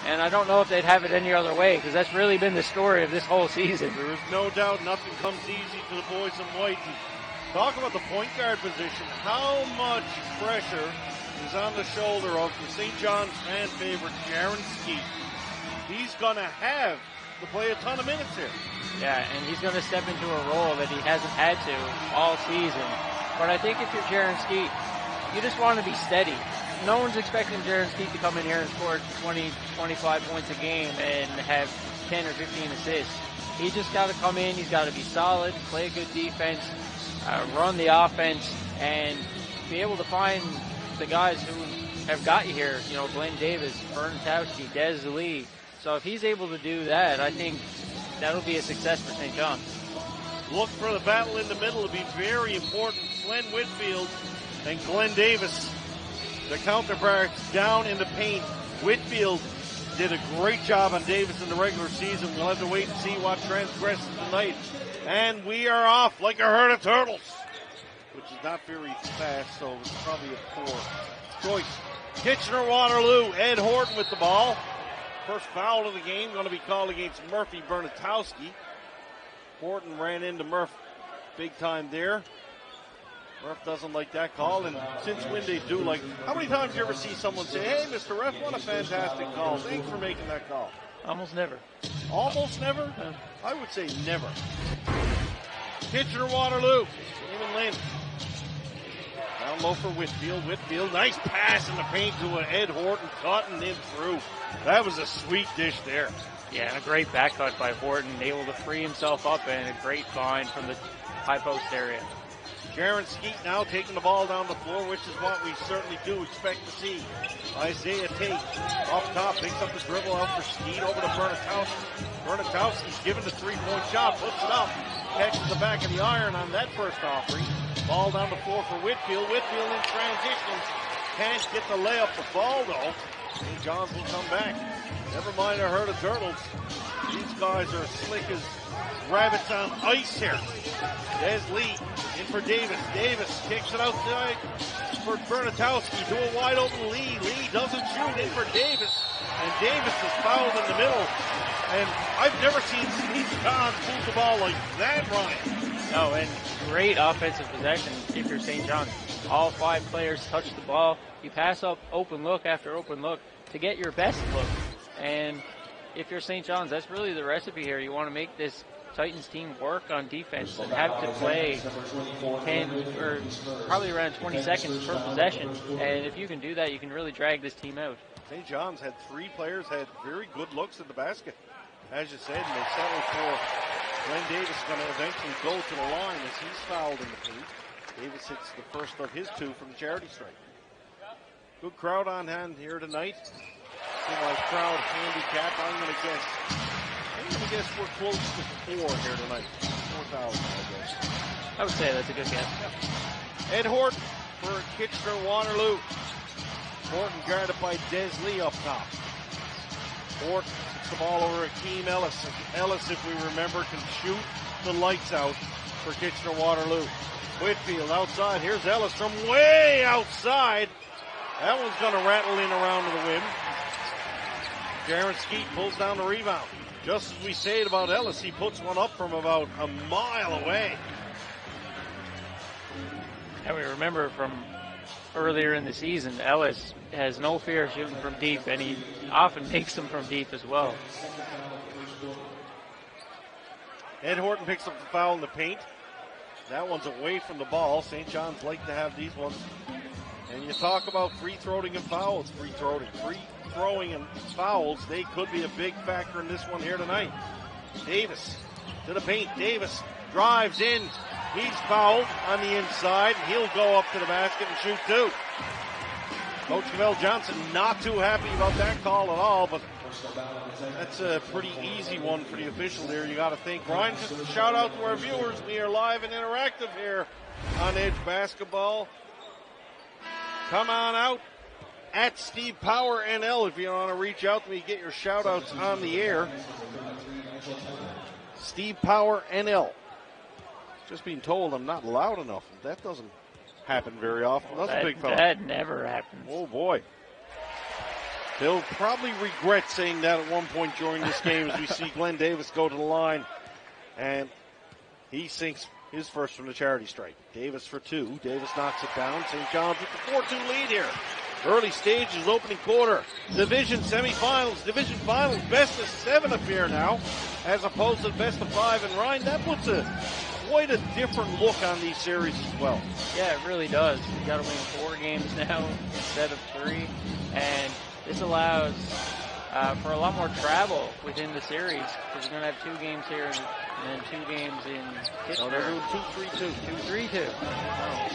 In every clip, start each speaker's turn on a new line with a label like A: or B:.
A: And I don't know if they'd have it any other way, because that's really been the story of this whole season.
B: There is no doubt nothing comes easy to the boys in white. And talk about the point guard position. How much pressure is on the shoulder of the St. John's fan favorite, Jaron Skeet. He's going to have to play a ton of minutes here.
A: Yeah, and he's going to step into a role that he hasn't had to all season. But I think if you're Jaron Skeet, you just want to be steady. No one's expecting Jaron Skeet to come in here and score 20, 25 points a game and have 10 or 15 assists. He just got to come in, he's got to be solid, play good defense, run the offense, and be able to find the guys who have got you here. You know, Glenn Davis, Bernatowski, Des Lee. So if he's able to do that, I think that'll be a success for St. John's.
B: Look for the battle in the middle to be very important. Glenn Whitfield and Glenn Davis, the counterparts down in the paint. Whitfield did a great job on Davis in the regular season. We'll have to wait and see what transgresses tonight. And we are off like a herd of turtles, which is not very fast, so it's probably a poor choice. Kitchener-Waterloo, Ed Horton with the ball. First foul of the game going to be called against Murphy Bernatowski. Horton ran into Murph big time there. Murph doesn't like that call, and since when they do, like, how many times do you ever see someone say, hey, Mr. Ref, what a fantastic call. Thanks for making that call.
A: Almost never.
B: Almost never? I would say never. Kitchener-Waterloo, Damon Lynn. Down low for Whitfield. Whitfield, nice pass in the paint to Ed Horton, cutting in through. That was a sweet dish there.
A: Yeah, and a great back cut by Horton, able to free himself up, and a great find from the high post area.
B: Jaron Skeet now taking the ball down the floor, which is what we certainly do expect to see. Isaiah Tate up top, picks up the dribble out for Skeet over to Bernatowski. Bernatowski's given the three-point shot, puts it up, catches the back of the iron on that first offering. Ball down the floor for Whitfield. Whitfield in transition. Can't get the layup to fall, though. St. John's will come back. Never mind a herd of turtles. These guys are slick as rabbits on ice here. Des Lee in for Davis. Davis kicks it outside for Bernatowski to a wide open Lee. Lee doesn't shoot, in for Davis. And Davis is fouled in the middle. And I've never seen St. John's move the ball like that, Ryan.
A: No, and great offensive possession if you're St. John's. All five players touch the ball. You pass up open look after open look to get your best look. And if you're St. John's, that's really the recipe here. You want to make this Titans team work on defense and have to play 10 or probably around 20 seconds per possession. And if you can do that, you can really drag this team out.
B: St. John's had three players had very good looks at the basket, as you said, and they settled for Glenn Davis going to eventually go to the line as he's fouled in the paint. Davis hits the first of his two from the charity stripe. Good crowd on hand here tonight. Seeing like crowd handicap, I'm going to guess we're close to 4 here tonight. 4,000, I guess.
A: I would say that's a good guess.
B: Ed Horton for Kitchener-Waterloo. Horton guarded by Des Lee up top. Horton puts the ball over Akeem Ellis. Ellis, if we remember, can shoot the lights out for Kitchener-Waterloo. Whitfield outside. Here's Ellis from way outside. That one's going to rattle in around to the rim. Jaron Skeet pulls down the rebound. Just as we say it about Ellis, he puts one up from about a mile away.
A: And we remember from earlier in the season, Ellis has no fear of shooting from deep, and he often makes them from deep as well.
B: Ed Horton picks up the foul in the paint. That one's away from the ball. St. John's like to have these ones. And you talk about free throwing and fouls. Free throwing and fouls, they could be a big factor in this one here tonight. Davis to the paint. Davis drives in. He's fouled on the inside. He'll go up to the basket and shoot two. Coach Cavell Johnson not too happy about that call at all, but that's a pretty easy one for the official there, you got to think. Ryan, just a shout out to our viewers. We are live and interactive here on Edge Basketball. Come on out at Steve Power NL if you want to reach out to me, get your shout outs on the air. Steve Power NL. Just being told I'm not loud enough. That doesn't happen very often. That's a big fella.
A: That never happens.
B: Oh, boy. He'll probably regret saying that at one point during this game as we see Glenn Davis go to the line. And he sinks his first from the charity stripe. Davis for two. Davis knocks it down. St. John's with the 4-2 lead here. Early stages, opening quarter. Division semifinals, division finals, best of 7 appear now, as opposed to the best of 5 in Rhine. That puts quite a different look on these series as well.
A: Yeah, it really does. You got to win 4 games now instead of 3, and this allows for a lot more travel within the series, because you're going to have 2 games here and then 2 games in Kitchener.
B: No, they're doing 2-3-2.
A: 2-3-2.
B: Oh.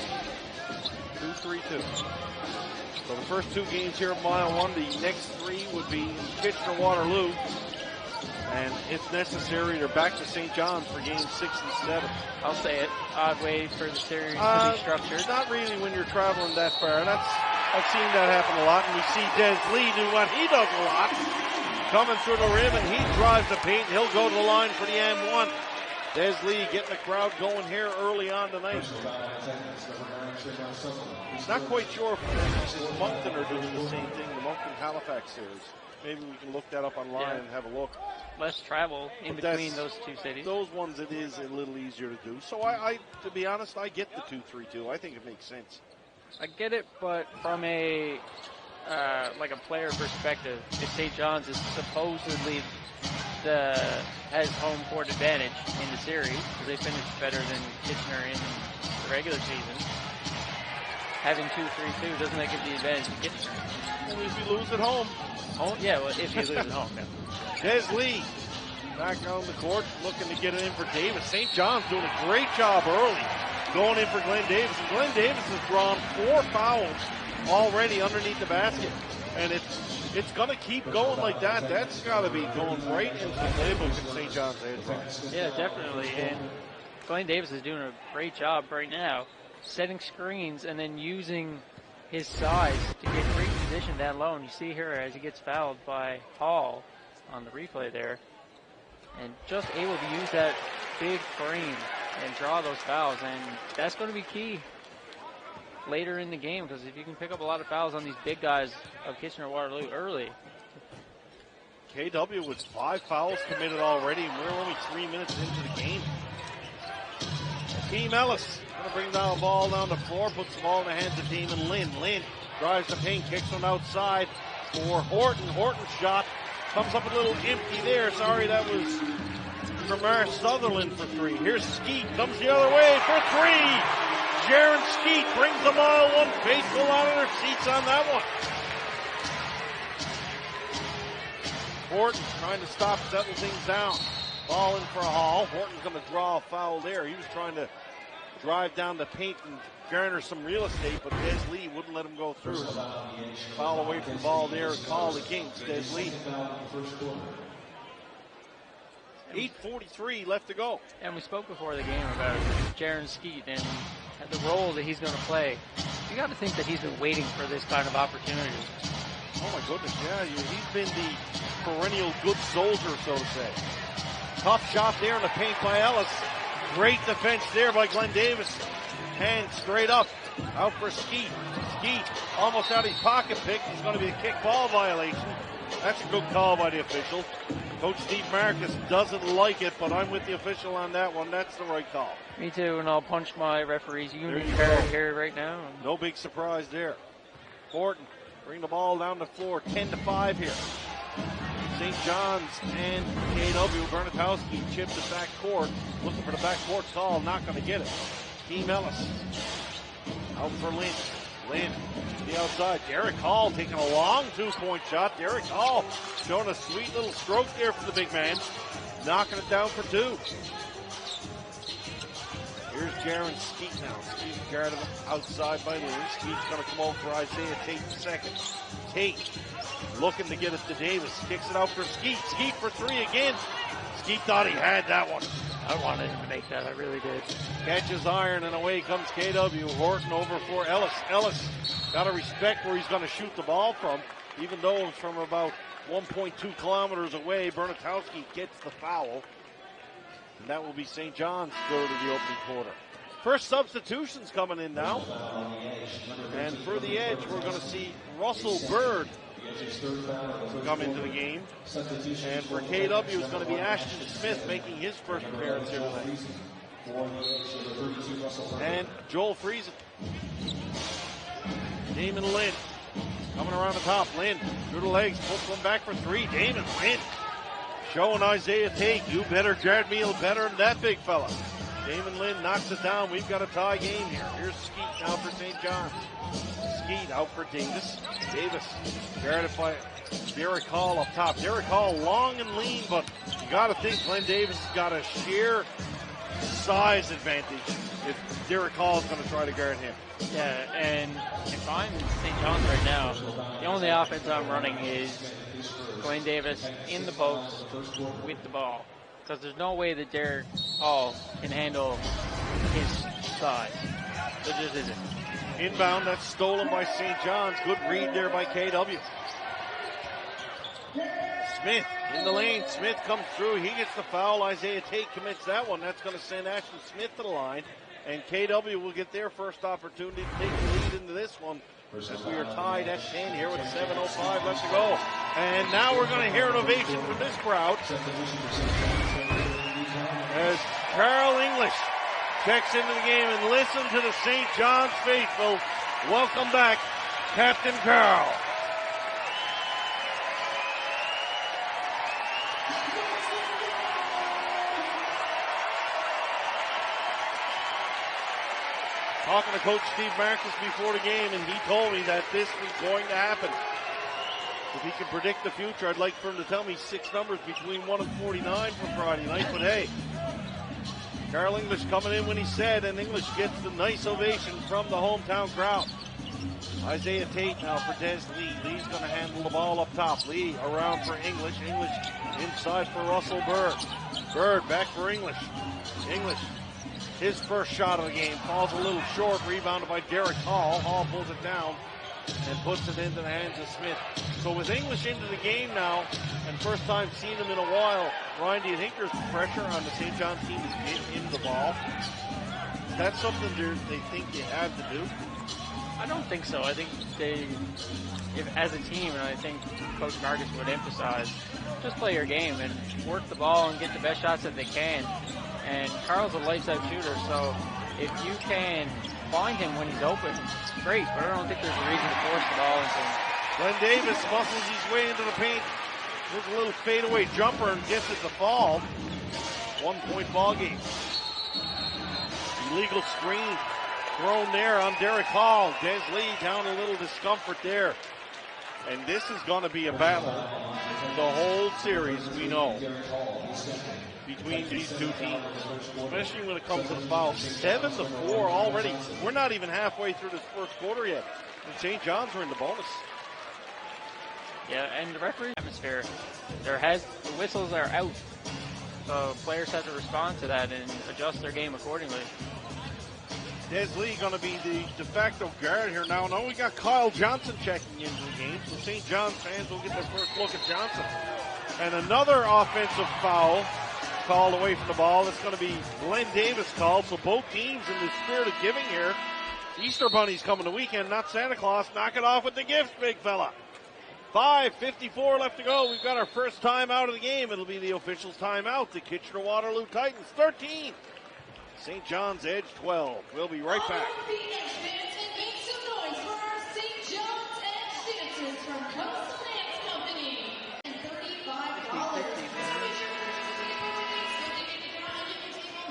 B: 2-3-2. So the first 2 games here at Mile 1, the next 3 would be in Kitchener-Waterloo. And if necessary, they're back to St. John's for games 6 and 7.
A: I'll say it. Odd way for the series to be structured.
B: Not really when you're traveling that far. And I've seen that happen a lot. And we see Des Lee do what he does a lot. Coming through the rim, and he drives the paint. He'll go to the line for the M1. Des Lee getting the crowd going here early on tonight. He's not quite sure if Moncton are doing the same thing, the Moncton-Halifax series. Maybe we can look that up online and have a look.
A: Less travel in between those 2 cities.
B: Those ones it is a little easier to do. So I to be honest, I get the 2-3-2. I think it makes sense.
A: I get it, but from a like a player perspective, if St. John's is supposedly has home court advantage in the series because they finished better than Kitchener in the regular season, having 2-3-2 doesn't that give the advantage to Kitchener?
B: Well, if you lose at home.
A: Yeah, well, if you lose at home. Yeah.
B: Des Lee back on the court looking to get it in for Davis. St. John's doing a great job early going in for Glenn Davis. And Glenn Davis has drawn 4 fouls already underneath the basket. And it's going to keep going like that. That's got to be going right into the playbook in St. John's head.
A: Yeah, definitely. And Glenn Davis is doing a great job right now setting screens and then using his size to get great position down low. And you see here as he gets fouled by Hall on the replay there. And just able to use that big frame and draw those fouls. And that's going to be key later in the game, because if you can pick up a lot of fouls on these big guys of Kitchener-Waterloo early.
B: KW with 5 fouls committed already, and we're only 3 minutes into the game. Team Ellis going to bring down the ball down the floor, puts the ball in the hands of Damon Lynn. Lynn drives the paint, kicks one outside for Horton. Horton's shot comes up a little empty there. Sorry, that was Ramar Sutherland for 3. Here's Skeet, comes the other way for 3. Jaron Skeet brings them all one. Faithful out of their seats on that one. Horton trying to stop, settle things down. Ball in for Hall. Horton's going to draw a foul there. He was trying to drive down the paint and garner some real estate, but Des Lee wouldn't let him go through. Foul away from the ball there, called against Des Lee. 8:43 left to go.
A: And we spoke before the game about Jaron Skeet and the role that he's going to play. You got to think that he's been waiting for this kind of opportunity.
B: Oh my goodness, yeah, he's been the perennial good soldier, so to say. Tough shot there in the paint by Ellis. Great defense there by Glenn Davis. Hand straight up, out for Skeet. Skeet almost out of his pocket pick. It's going to be a kick ball violation. That's a good call by the official. Coach Steve Marcus doesn't like it, but I'm with the official on that one. That's the right call.
A: Me too, and I'll punch my referee's unit card here right now.
B: No big surprise there. Horton bring the ball down the floor, 10-5 here. St. John's and KW. Bernatowski chips the back court, looking for the back court call, not going to get it. Team Ellis out for Lynn. Lynn to the outside. Derek Hall taking a long 2-point shot. Derek Hall showing a sweet little stroke there for the big man. Knocking it down for 2. Here's Jaron Skeet now. Skeet guarded outside by Lynn. Skeet's going to come over for Isaiah Tate in second. Tate looking to get it to Davis. Kicks it out for Skeet. Skeet for 3 again. Skeet thought he had that one.
A: I wanted him to make that. I really did.
B: Catches iron, and away comes KW. Horton over for Ellis. Ellis got to respect where he's going to shoot the ball from, even though it's from about 1.2 kilometers away. Bernatowski gets the foul, and that will be St. John's third of the opening quarter. First substitutions coming in now. And for the Edge, we're going to see Russell Bird to come into the game. And for KW, it's going to be Ashton Smith making his first appearance here tonight. And Joel Friesen. Damon Lynn coming around the top. Lynn through the legs, pulls one back for three. Damon Lynn showing Isaiah Tate, you better guard me better than that big fella. Damon Lynn knocks it down. We've got a tie game here. Here's Skeet now for St. John's. Skeet out for Davis. Davis guarded by Derek Hall up top. Derek Hall long and lean, but you got to think Glenn Davis has got a sheer size advantage if Derek Hall is going to try to guard him.
A: Yeah, and if I'm St. John's right now, the only offense I'm running is Glenn Davis in the post with the ball. Because there's no way that Derek Hall can handle his size. There just isn't.
B: Inbound, that's stolen by St. John's. Good read there by KW. Smith in the lane. Smith comes through. He gets the foul. Isaiah Tate commits that one. That's going to send Ashton Smith to the line. And KW will get their first opportunity to take the lead into this one as we are tied at 10 here with 7:05 left to go. And now we're going to hear an ovation from this crowd as Carl English checks into the game. And listen to the St. John's faithful. Welcome back, Captain Carl. Talking to Coach Steve Marcus before the game, and he told me that this was going to happen. If he can predict the future, I'd like for him to tell me 6 numbers between 1 and 49 for Friday night. But hey, Carl English coming in when he said, and English gets the nice ovation from the hometown crowd. Isaiah Tate now for Des Lee. Lee's going to handle the ball up top. Lee around for English. English inside for Russell Bird. Bird back for English. English. His first shot of the game falls a little short, rebounded by Derek Hall. Hall pulls it down and puts it into the hands of Smith. So with English into the game now, and first time seeing him in a while, Ryan, do you think there's pressure on the St. John's team to get him the ball? Is that something they think they have to do?
A: I don't think so. I think as a team, and I think Coach Marcus would emphasize, just play your game and work the ball and get the best shots that they can. And Carl's a lights-out shooter, so if you can find him when he's open, great, but I don't think there's a reason to force the ball into him.
B: Glenn Davis muscles his way into the paint. There's a little fadeaway jumper and gets it to fall. 1-point ball game. Illegal screen thrown there on Derek Hall. Des Lee down a little discomfort there. And this is going to be a battle the whole series, we know, between these two teams, especially when it comes to the fouls. 7-4 already. We're not even halfway through this first quarter yet. And St. John's are in the bonus.
A: Yeah, and the referee atmosphere, the whistles are out. So players have to respond to that and adjust their game accordingly.
B: Des Lee going to be the de facto guard here now. Now we got Kyle Johnson checking into the game, so St. John's fans will get their first look at Johnson. And another offensive foul called away from the ball. It's going to be Glenn Davis called. So both teams in the spirit of giving here. Easter Bunny's coming the weekend, not Santa Claus. Knock it off with the gifts, big fella. 5:54 left to go. We've got our first time out of the game. It'll be the officials' timeout. The Kitchener-Waterloo Titans 13. St. John's Edge 12. We'll be right back.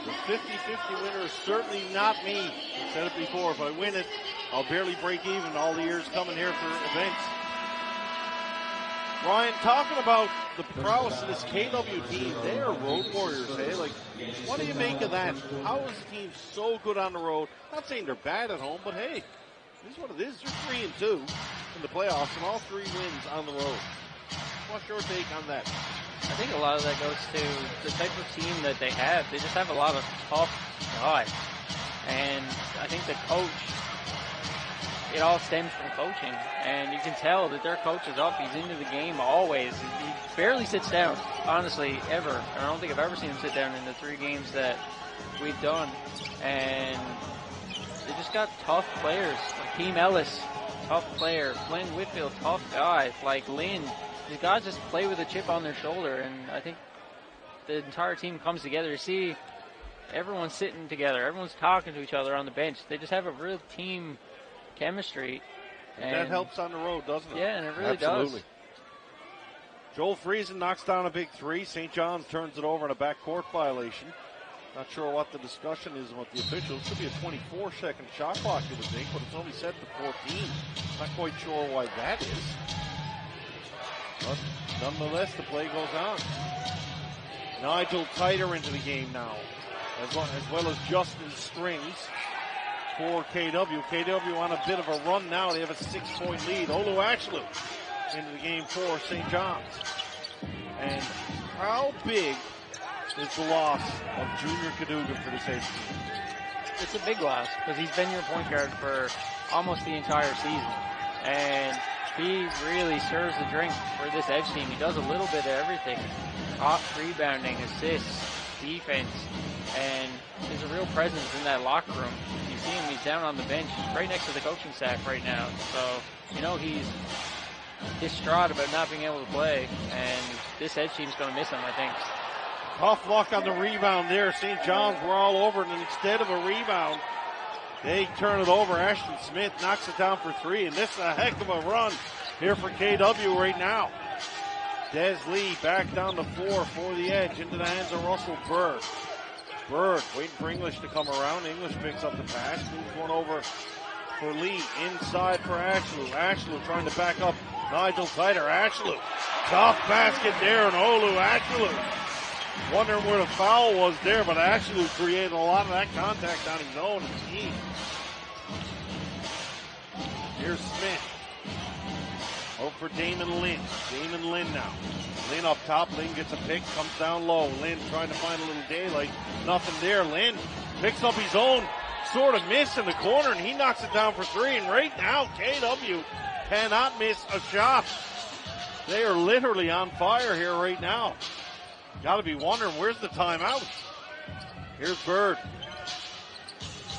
B: The 50-50 winner is certainly not me. I've said it before. If I win it, I'll barely break even all the years coming here for events. Ryan, talking about the prowess of this KW team, they are road warriors, eh? Like, what do you make of that? How is the team so good on the road? Not saying they're bad at home, but hey, this is what it is. They're 3-2 in the playoffs, and all 3 wins on the road. What's your take on that?
A: I think a lot of that goes to the type of team that they have. They just have a lot of tough guys. And I think the coach, it all stems from coaching. And you can tell that their coach is up. He's into the game always. He barely sits down, honestly, ever. And I don't think I've ever seen him sit down in the 3 games that we've done. And they just got tough players. Hakeem Ellis, tough player. Flynn Whitfield, tough guy. Like Lynn, these guys just play with a chip on their shoulder, and I think the entire team comes together to see everyone's sitting together. Everyone's talking to each other on the bench. They just have a real team chemistry.
B: And that helps on the road, doesn't it?
A: Yeah, and it really
B: Absolutely
A: does.
B: Joel Friesen knocks down a big three. St. John's turns it over in a backcourt violation. Not sure what the discussion is with the officials. Should be a 24-second shot clock, you would think, but it's only set to 14. Not quite sure why that is. But nonetheless, the play goes on. Nigel Titer into the game now, as well as Justin Strings for KW. KW on a bit of a run now. They have a 6-point lead. Olu Ashlew into the game for St. John's. And how big is the loss of Junior Cadogan for this Edge team?
A: It's a big loss because he's been your point guard for almost the entire season. And he really serves the drink for this Edge team. He does a little bit of everything. Rebounding, assists, defense, and there's a real presence in that locker room. You see him, he's down on the bench right next to the coaching staff right now. So, he's distraught about not being able to play, and this Edge team's going to miss him, I think.
B: Tough luck on the rebound there. St. John's were all over it, and instead of a rebound, they turn it over. Ashton Smith knocks it down for three, and this is a heck of a run here for KW right now. Des Lee back down the floor for the Edge, into the hands of Russell Bird. Bird waiting for English to come around. English picks up the pass, moves one over for Lee, inside for Ashlew. Ashlew trying to back up Nigel Titer. Ashlew, tough basket there, and Olu Ashlew. Wondering where the foul was there, but Ashlew created a lot of that contact on his own team. Here's Smith. Over for Damon Lynn. Damon Lynn now. Lynn up top. Lynn gets a pick. Comes down low. Lynn trying to find a little daylight. Nothing there. Lynn picks up his own sort of miss in the corner, and he knocks it down for three. And right now, KW cannot miss a shot. They are literally on fire here right now. Got to be wondering, where's the timeout? Here's Bird.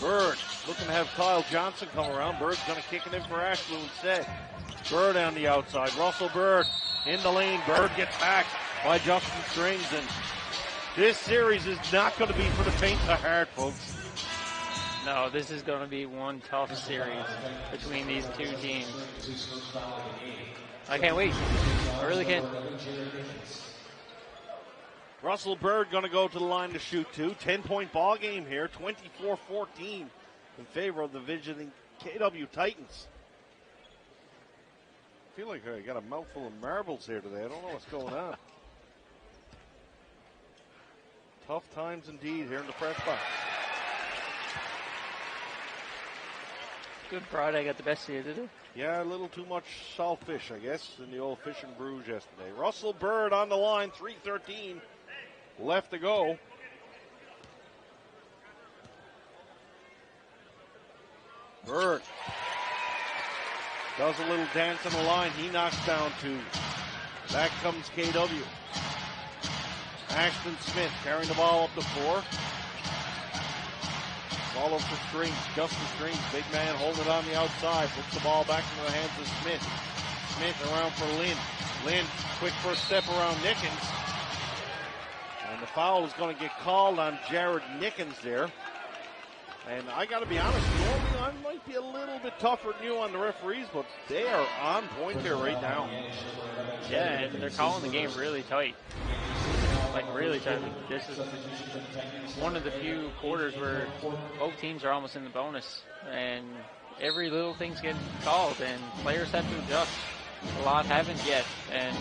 B: Bird looking to have Kyle Johnson come around. Bird's going to kick it in for Ashlew instead. Bird on the outside. Russell Bird in the lane. Bird gets back by Justin Strings. And this series is not going to be for the faint of heart, folks.
A: No, this is going to be one tough series between these two teams. I can't wait. I really can't.
B: Russell Bird going to go to the line to shoot two. 10-point ball game here. 24-14 in favor of the visiting KW Titans. I feel like I got a mouthful of marbles here today. I don't know what's going on. Tough times indeed here in the press box.
A: Good Friday got the best of you, did it?
B: Yeah, a little too much salt fish, I guess, in the old Fish and Brews yesterday. Russell Bird on the line, 3:13 left to go. Bird does a little dance on the line. He knocks down two. Back comes KW. Ashton Smith carrying the ball up the floor. Ball up for Strings. Justin Strings, big man, holding it on the outside. Puts the ball back into the hands of Smith. Smith around for Lynn. Lynn, quick first step around Nickens. And the foul is going to get called on Jared Nickens there. And I got to be honest, normally I might be a little bit tougher than you on the referees, but they are on point here right now.
A: Yeah, and they're calling the game really tight. Like really tight. This is one of the few quarters where both teams are almost in the bonus. And every little thing's getting called, and players have to adjust. A lot haven't yet. And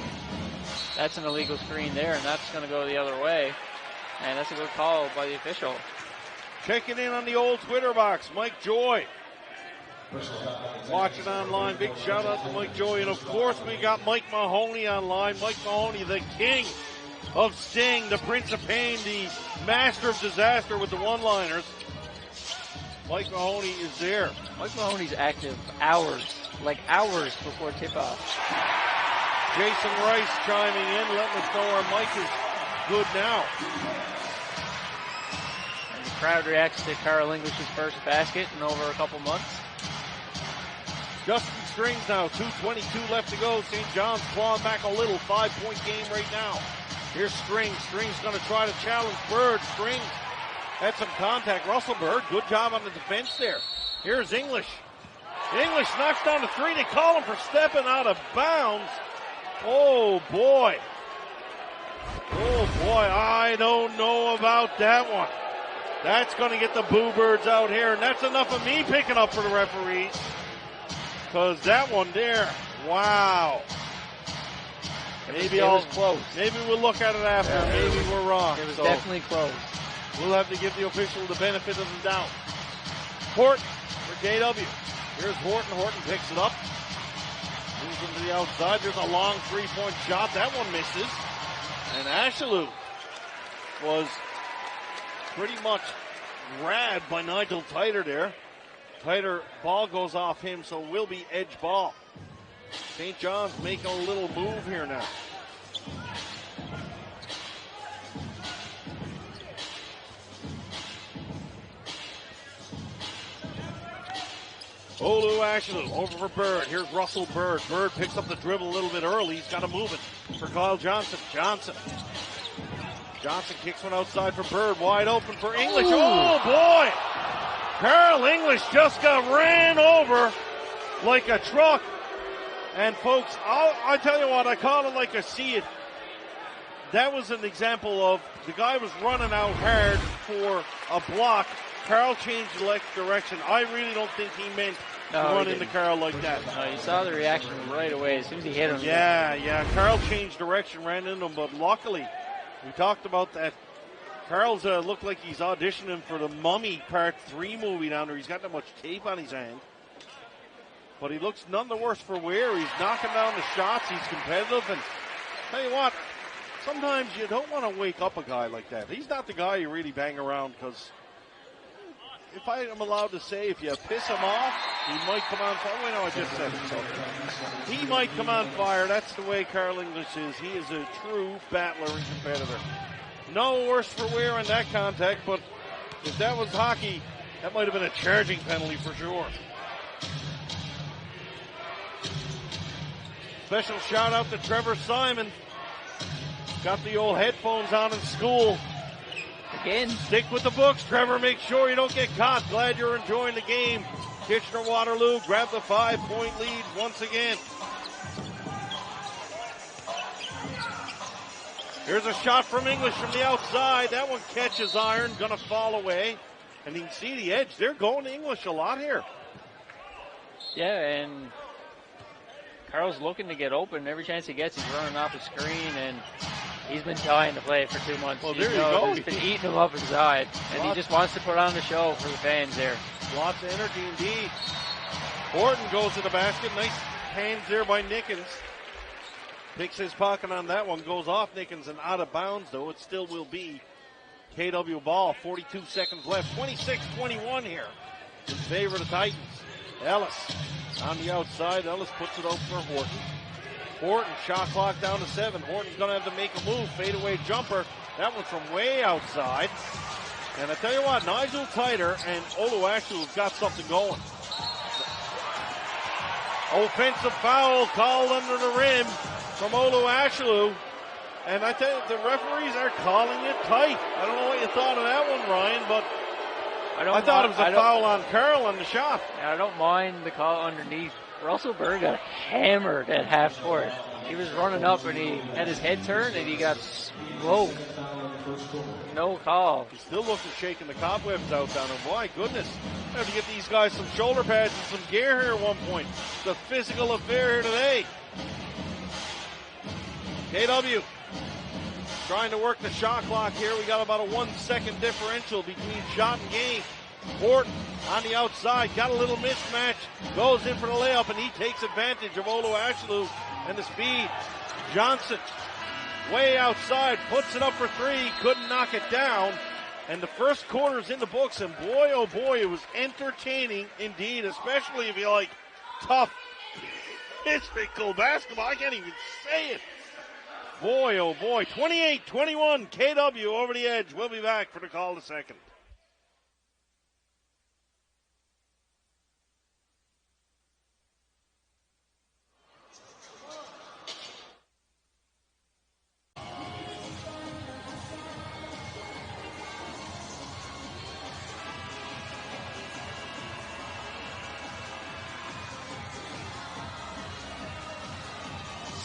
A: that's an illegal screen there, and that's going to go the other way. And that's a good call by the official.
B: Checking in on the old Twitter box, Mike Joy. Watching online, big shout out to Mike Joy. And of course, we got Mike Mahoney online. Mike Mahoney, the king of Sting, the Prince of Pain, the master of disaster with the one-liners. Mike Mahoney is there.
A: Mike Mahoney's active hours before tip-off.
B: Jason Rice chiming in, letting us know our Mike is good now.
A: And the crowd reacts to Carl English's first basket in over a couple months.
B: Justin Strings now, 2:22 left to go. St. John's clawing back a little, 5-point game right now. Here's Strings. Strings going to try to challenge Bird. Strings had some contact. Russell Bird, good job on the defense there. Here's English. English knocks down the three. They call him for stepping out of bounds. Oh, boy. Oh, boy, I don't know about that one. That's going to get the Boo Birds out here, and that's enough of me picking up for the referees. Because that one there, wow. Maybe
A: it was close.
B: Maybe we'll look at it after. Maybe we're wrong.
A: It was definitely close.
B: We'll have to give the official the benefit of the doubt. Horton for KW. Here's Horton. Horton picks it up. Moves him to the outside. There's a long three-point shot. That one misses. And Ashalou was pretty much grabbed by Nigel Titer there. Titer, ball goes off him, so will be edge ball. St. John's making a little move here now. Olu Ashalou over for Bird. Here's Russell Bird. Bird picks up the dribble a little bit early. He's got to move it for Kyle Johnson. Johnson kicks one outside for Bird. Wide open for English. Ooh. Oh, boy. Carl English just got ran over like a truck. And, folks, I tell you what, I call it like I see it. That was an example of the guy was running out hard for a block. Carl changed the direction. I really don't think he meant to run into Carl like that.
A: No, you saw the reaction right away as soon as he hit him.
B: Yeah. Carl changed direction, ran into him, but luckily, we talked about that. Carl's looked like he's auditioning for the Mummy Part 3 movie down there. He's got that much tape on his hand. But he looks none the worse for wear. He's knocking down the shots. He's competitive. And tell you what, sometimes you don't want to wake up a guy like that. He's not the guy you really bang around because if I am allowed to say, if you piss him off, he might come on fire. Wait, no, I just said it. So he might come on fire. That's the way Carl English is. He is a true battler and competitor. No worse for wear in that contact, but if that was hockey, that might have been a charging penalty for sure. Special shout out to Trevor Simon. Got the old headphones on in school.
A: Again.
B: Stick with the books, Trevor. Make sure you don't get caught. Glad you're enjoying the game. Kitchener-Waterloo grab the 5-point lead once again. Here's a shot from English from the outside. That one catches iron. Gonna fall away. And you can see the edge. They're going to English a lot here.
A: Yeah, and Carl's looking to get open. Every chance he gets, he's running off the screen, and he's been dying to play for 2 months.
B: Well, there you go.
A: He's been eating him up inside, and he just wants to put on the show for the fans there.
B: Lots of energy indeed. Horton goes to the basket. Nice hands there by Nickens. Picks his pocket on that one. Goes off Nickens and out of bounds, though. It still will be KW ball. 42 seconds left. 26-21 here in favor of the Titans. Ellis on the outside. Ellis puts it over for Horton. Horton, shot clock down to 7. Horton's going to have to make a move. Fadeaway jumper. That one's from way outside. And I tell you what, Nigel Titer and Olu Ashalou have got something going. Offensive foul called under the rim from Olu Ashalou. And I tell you, the referees are calling it tight. I don't know what you thought of that one, Ryan, but I thought it was a foul on Carl on the shot.
A: I don't mind the call underneath. Russell Bird got hammered at half court. He was running up and he had his head turned and he got smoked. No call.
B: He's still looking, shaking the cobwebs out down there. My goodness. I have to get these guys some shoulder pads and some gear here at one point. It's a physical affair here today. KW trying to work the shot clock here. We got about a 1 second differential between shot and game. Horton on the outside, got a little mismatch, goes in for the layup, and he takes advantage of Olu Ashalou and the speed. Johnson, way outside, puts it up for 3, couldn't knock it down. And the first quarter's in the books, and boy, oh boy, it was entertaining indeed, especially if you like tough, physical basketball. I can't even say it. Boy, oh boy, 28-21, KW over the edge. We'll be back for the call in a second.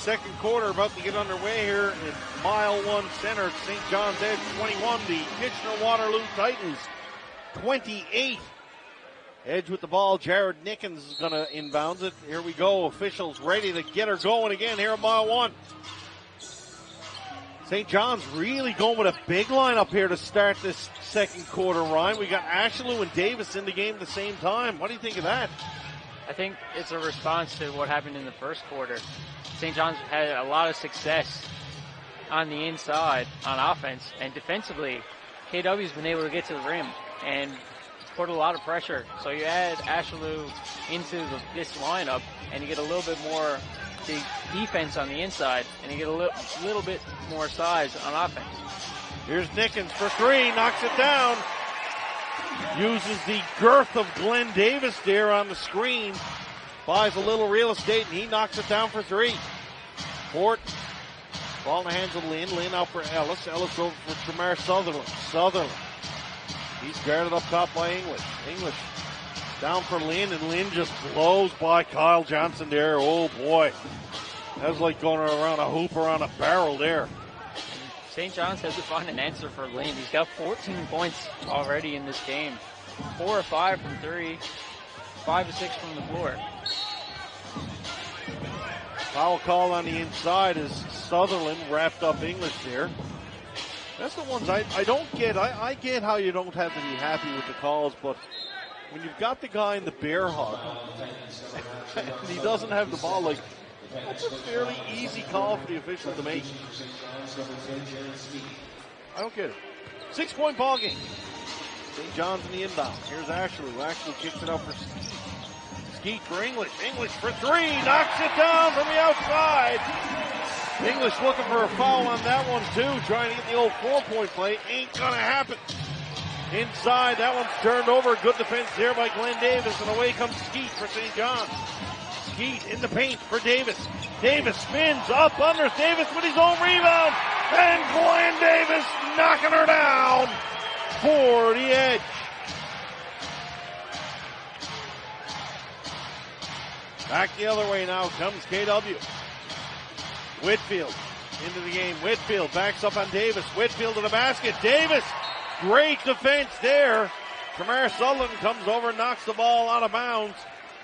B: second quarter about to get underway here in Mile 1 Center, St. John's Edge 21, the Kitchener-Waterloo Titans 28. Edge with the ball. Jared Nickens is going to inbounds it. Here we go. Officials ready to get her going again here at Mile 1. St. John's really going with a big lineup here to start this second quarter, Ryan. We got Ashelou and Davis in the game at the same time. What do you think of that?
A: I think it's a response to what happened in the first quarter. St. John's had a lot of success on the inside on offense, and defensively, KW's been able to get to the rim and put a lot of pressure. So you add Ashelou into this lineup, and you get a little bit more defense on the inside, and you get a little bit more size on offense.
B: Here's Nickens for three, knocks it down. Uses the girth of Glenn Davis there on the screen. Buys a little real estate, and he knocks it down for three. Fort, ball in the hands of Lynn. Lynn out for Ellis. Ellis over for Tremere Sutherland. Sutherland. He's guarded up top by English. English down for Lynn, and Lynn just blows by Kyle Johnson there. Oh, boy. That was like going around a hoop around a barrel there.
A: St. John's has to find an answer for Lynn. He's got 14 points already in this game. 4 or 5 from three, 5 or 6 from the floor.
B: Foul call on the inside as Sutherland wrapped up English there. That's the ones I don't get. I get how you don't have to be happy with the calls, but when you've got the guy in the bear hug and he doesn't have the ball, like, that's a fairly easy call for the official to make. I don't get it. 6-point ball game. St. John's in the inbound. Here's Ashelou. Ashelou kicks it out for Skeet for English. English for three. Knocks it down from the outside. English looking for a foul on that one too. Trying to get the old 4-point play. Ain't gonna happen. Inside, that one's turned over. Good defense there by Glenn Davis. And away comes Skeet for St. John's. Skeet in the paint for Davis. Davis spins up under. Davis with his own rebound. And Glenn Davis knocking her down for the Edge. Back the other way now comes KW. Whitfield into the game. Whitfield backs up on Davis. Whitfield to the basket. Davis, great defense there. Tremere Sutherland comes over and knocks the ball out of bounds.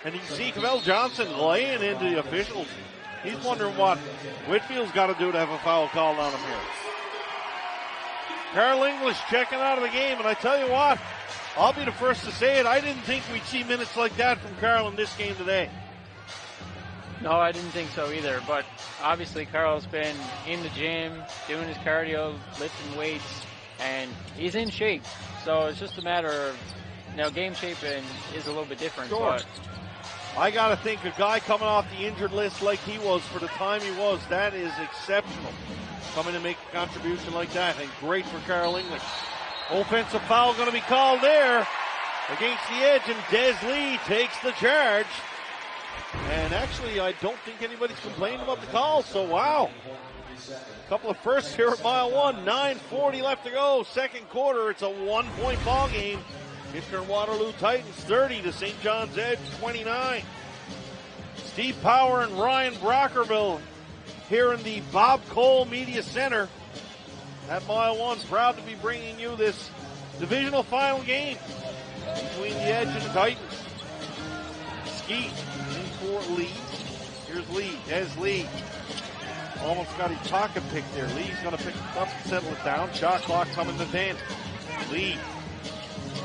B: And you can see Cavell Johnson laying into the officials. He's wondering what Whitfield's got to do to have a foul called on him here. Carl English checking out of the game, and I tell you what, I'll be the first to say it. I didn't think we'd see minutes like that from Carl in this game today.
A: No, I didn't think so either, but obviously Carl's been in the gym, doing his cardio, lifting weights, and he's in shape. So it's just a matter of, game shaping is a little bit different.
B: Sure.
A: But
B: I got to think a guy coming off the injured list like he was for the time he was, that is exceptional. Coming to make a contribution like that, and great for Carl English. Offensive foul going to be called there against the Edge, and Des Lee takes the charge. And actually, I don't think anybody's complaining about the call, so wow. A couple of firsts here at Mile 1, 9:40 left to go. Second quarter, it's a 1-point ball game. Kitchener-Waterloo Titans 30 to St. John's Edge 29. Steve Power and Ryan Brockerville here in the Bob Cole Media Center at Mile 1. Proud to be bringing you this divisional final game between the Edge and the Titans. Skeet in for Lee. Here's Lee. Des Lee. Almost got his pocket picked there. Lee's going to pick it up and settle it down. Shot clock coming to 10. Lee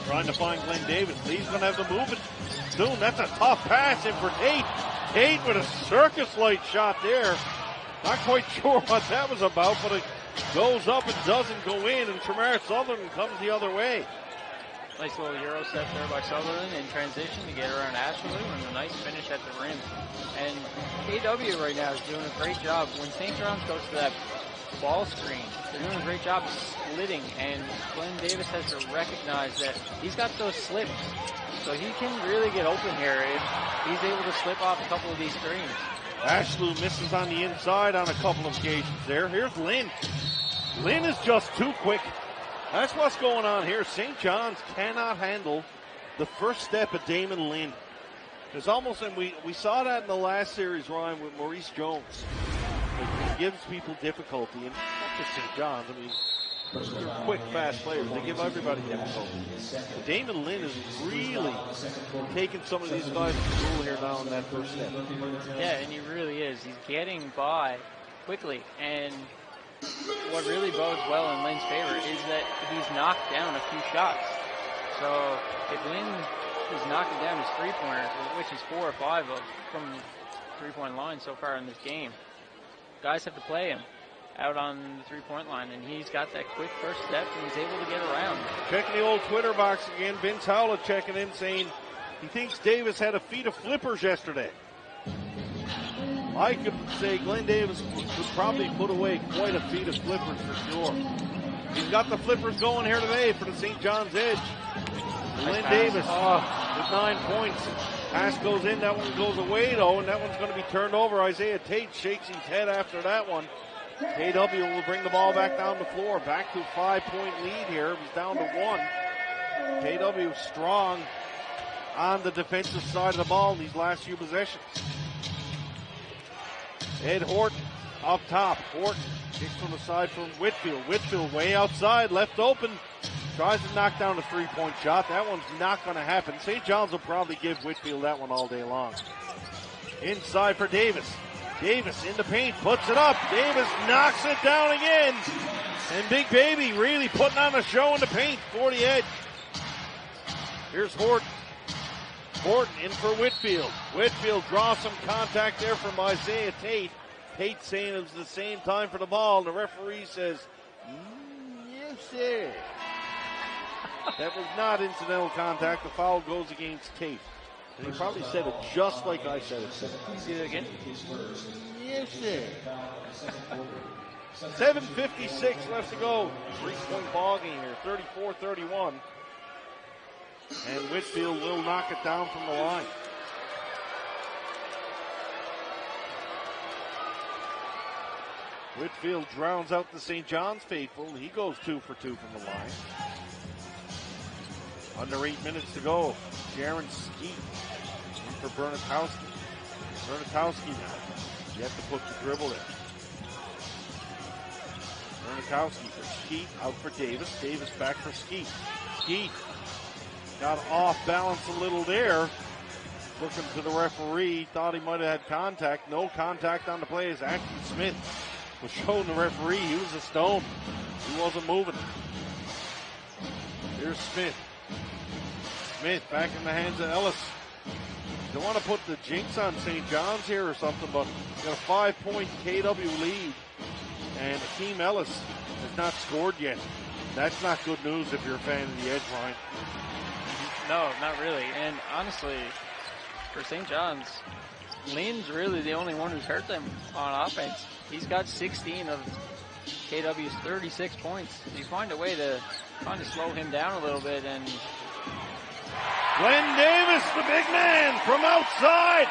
B: trying to find Glenn Davis. Lee's going to have to move it soon. That's a tough pass in for Tate. Tate with a circus light shot there. Not quite sure what that was about, but it goes up and doesn't go in, and Tremere Sutherland comes the other way.
A: Nice little Euro step there by Sutherland in transition to get around Ashelou, and a nice finish at the rim. And KW right now is doing a great job. When St. John's goes to that ball screen, they're doing a great job of splitting, and Glenn Davis has to recognize that he's got those slips. So he can really get open here if he's able to slip off a couple of these screens.
B: Ashelou misses on the inside on a couple of occasions there. Here's Lynn. Lynn is just too quick. That's what's going on here. St. John's cannot handle the first step of Damon Lynn. There's almost, and we saw that in the last series, Ryan, with Maurice Jones. gives people difficulty, and not just St. John's. I mean, they're quick, fast players. They give everybody difficulty. Damon Lynn is really taking some of these guys to school here now in that first step.
A: Yeah, and he really is. He's getting by quickly, and what really bodes well in Lynn's favor is that he's knocked down a few shots. So if Lynn is knocking down his three-pointers, which is 4 or 5 of from three-point line so far in this game, guys have to play him out on the three-point line, and he's got that quick first step, and he's able to get around.
B: Checking the old Twitter box again, Vince Howlett checking in, saying he thinks Davis had a feat of flippers yesterday. I could say Glenn Davis could probably put away quite a feat of flippers for sure. He's got the flippers going here today for the St. John's Edge. Glenn Davis with 9 points. Pass goes in, that one goes away though, and that one's going to be turned over. Isaiah Tate shakes his head after that one. KW will bring the ball back down the floor. Back to 5-point lead here. He's down to 1. KW strong on the defensive side of the ball in these last few possessions. Ed Horton up top. Horton kicks from the side from Whitfield. Whitfield way outside, left open. Tries to knock down a three-point shot. That one's not going to happen. St. John's will probably give Whitfield that one all day long. Inside for Davis. Davis in the paint, puts it up. Davis knocks it down again. And Big Baby really putting on a show in the paint for the Edge. Here's Horton. Horton in for Whitfield. Whitfield draws some contact there from Isaiah Tate. Tate saying it was the same time for the ball. The referee says, yes, sir. That was not incidental contact. The foul goes against Tate. And he probably said it just like I said it.
A: See that again?
B: Yes, sir. 7:56 left to go. 3-point ball game here. 34-31. And Whitfield will knock it down from the line. Whitfield drowns out the St. John's faithful. He goes 2 for 2 from the line. Under 8 minutes to go. Jaron Skeet in for Bernatowski. Bernatowski now. Yet to put the dribble in. Bernatowski for Skeet, out for Davis. Davis back for Skeet. Skeet got off balance a little there. Looking to the referee. Thought he might have had contact. No contact on the play as Ashton Smith was showing the referee he was a stone. He wasn't moving. Here's Smith. Smith back in the hands of Ellis. Don't want to put the jinx on St. John's here or something, but got a 5-point KW lead. And Akeem Ellis has not scored yet. That's not good news if you're a fan of the Edge, Ryan.
A: No, not really. And honestly, for St. John's, Lynn's really the only one who's hurt them on offense. He's got 16 of KW's 36 points. You find a way to kind of slow him down a little bit. And
B: Glenn Davis, the big man from outside,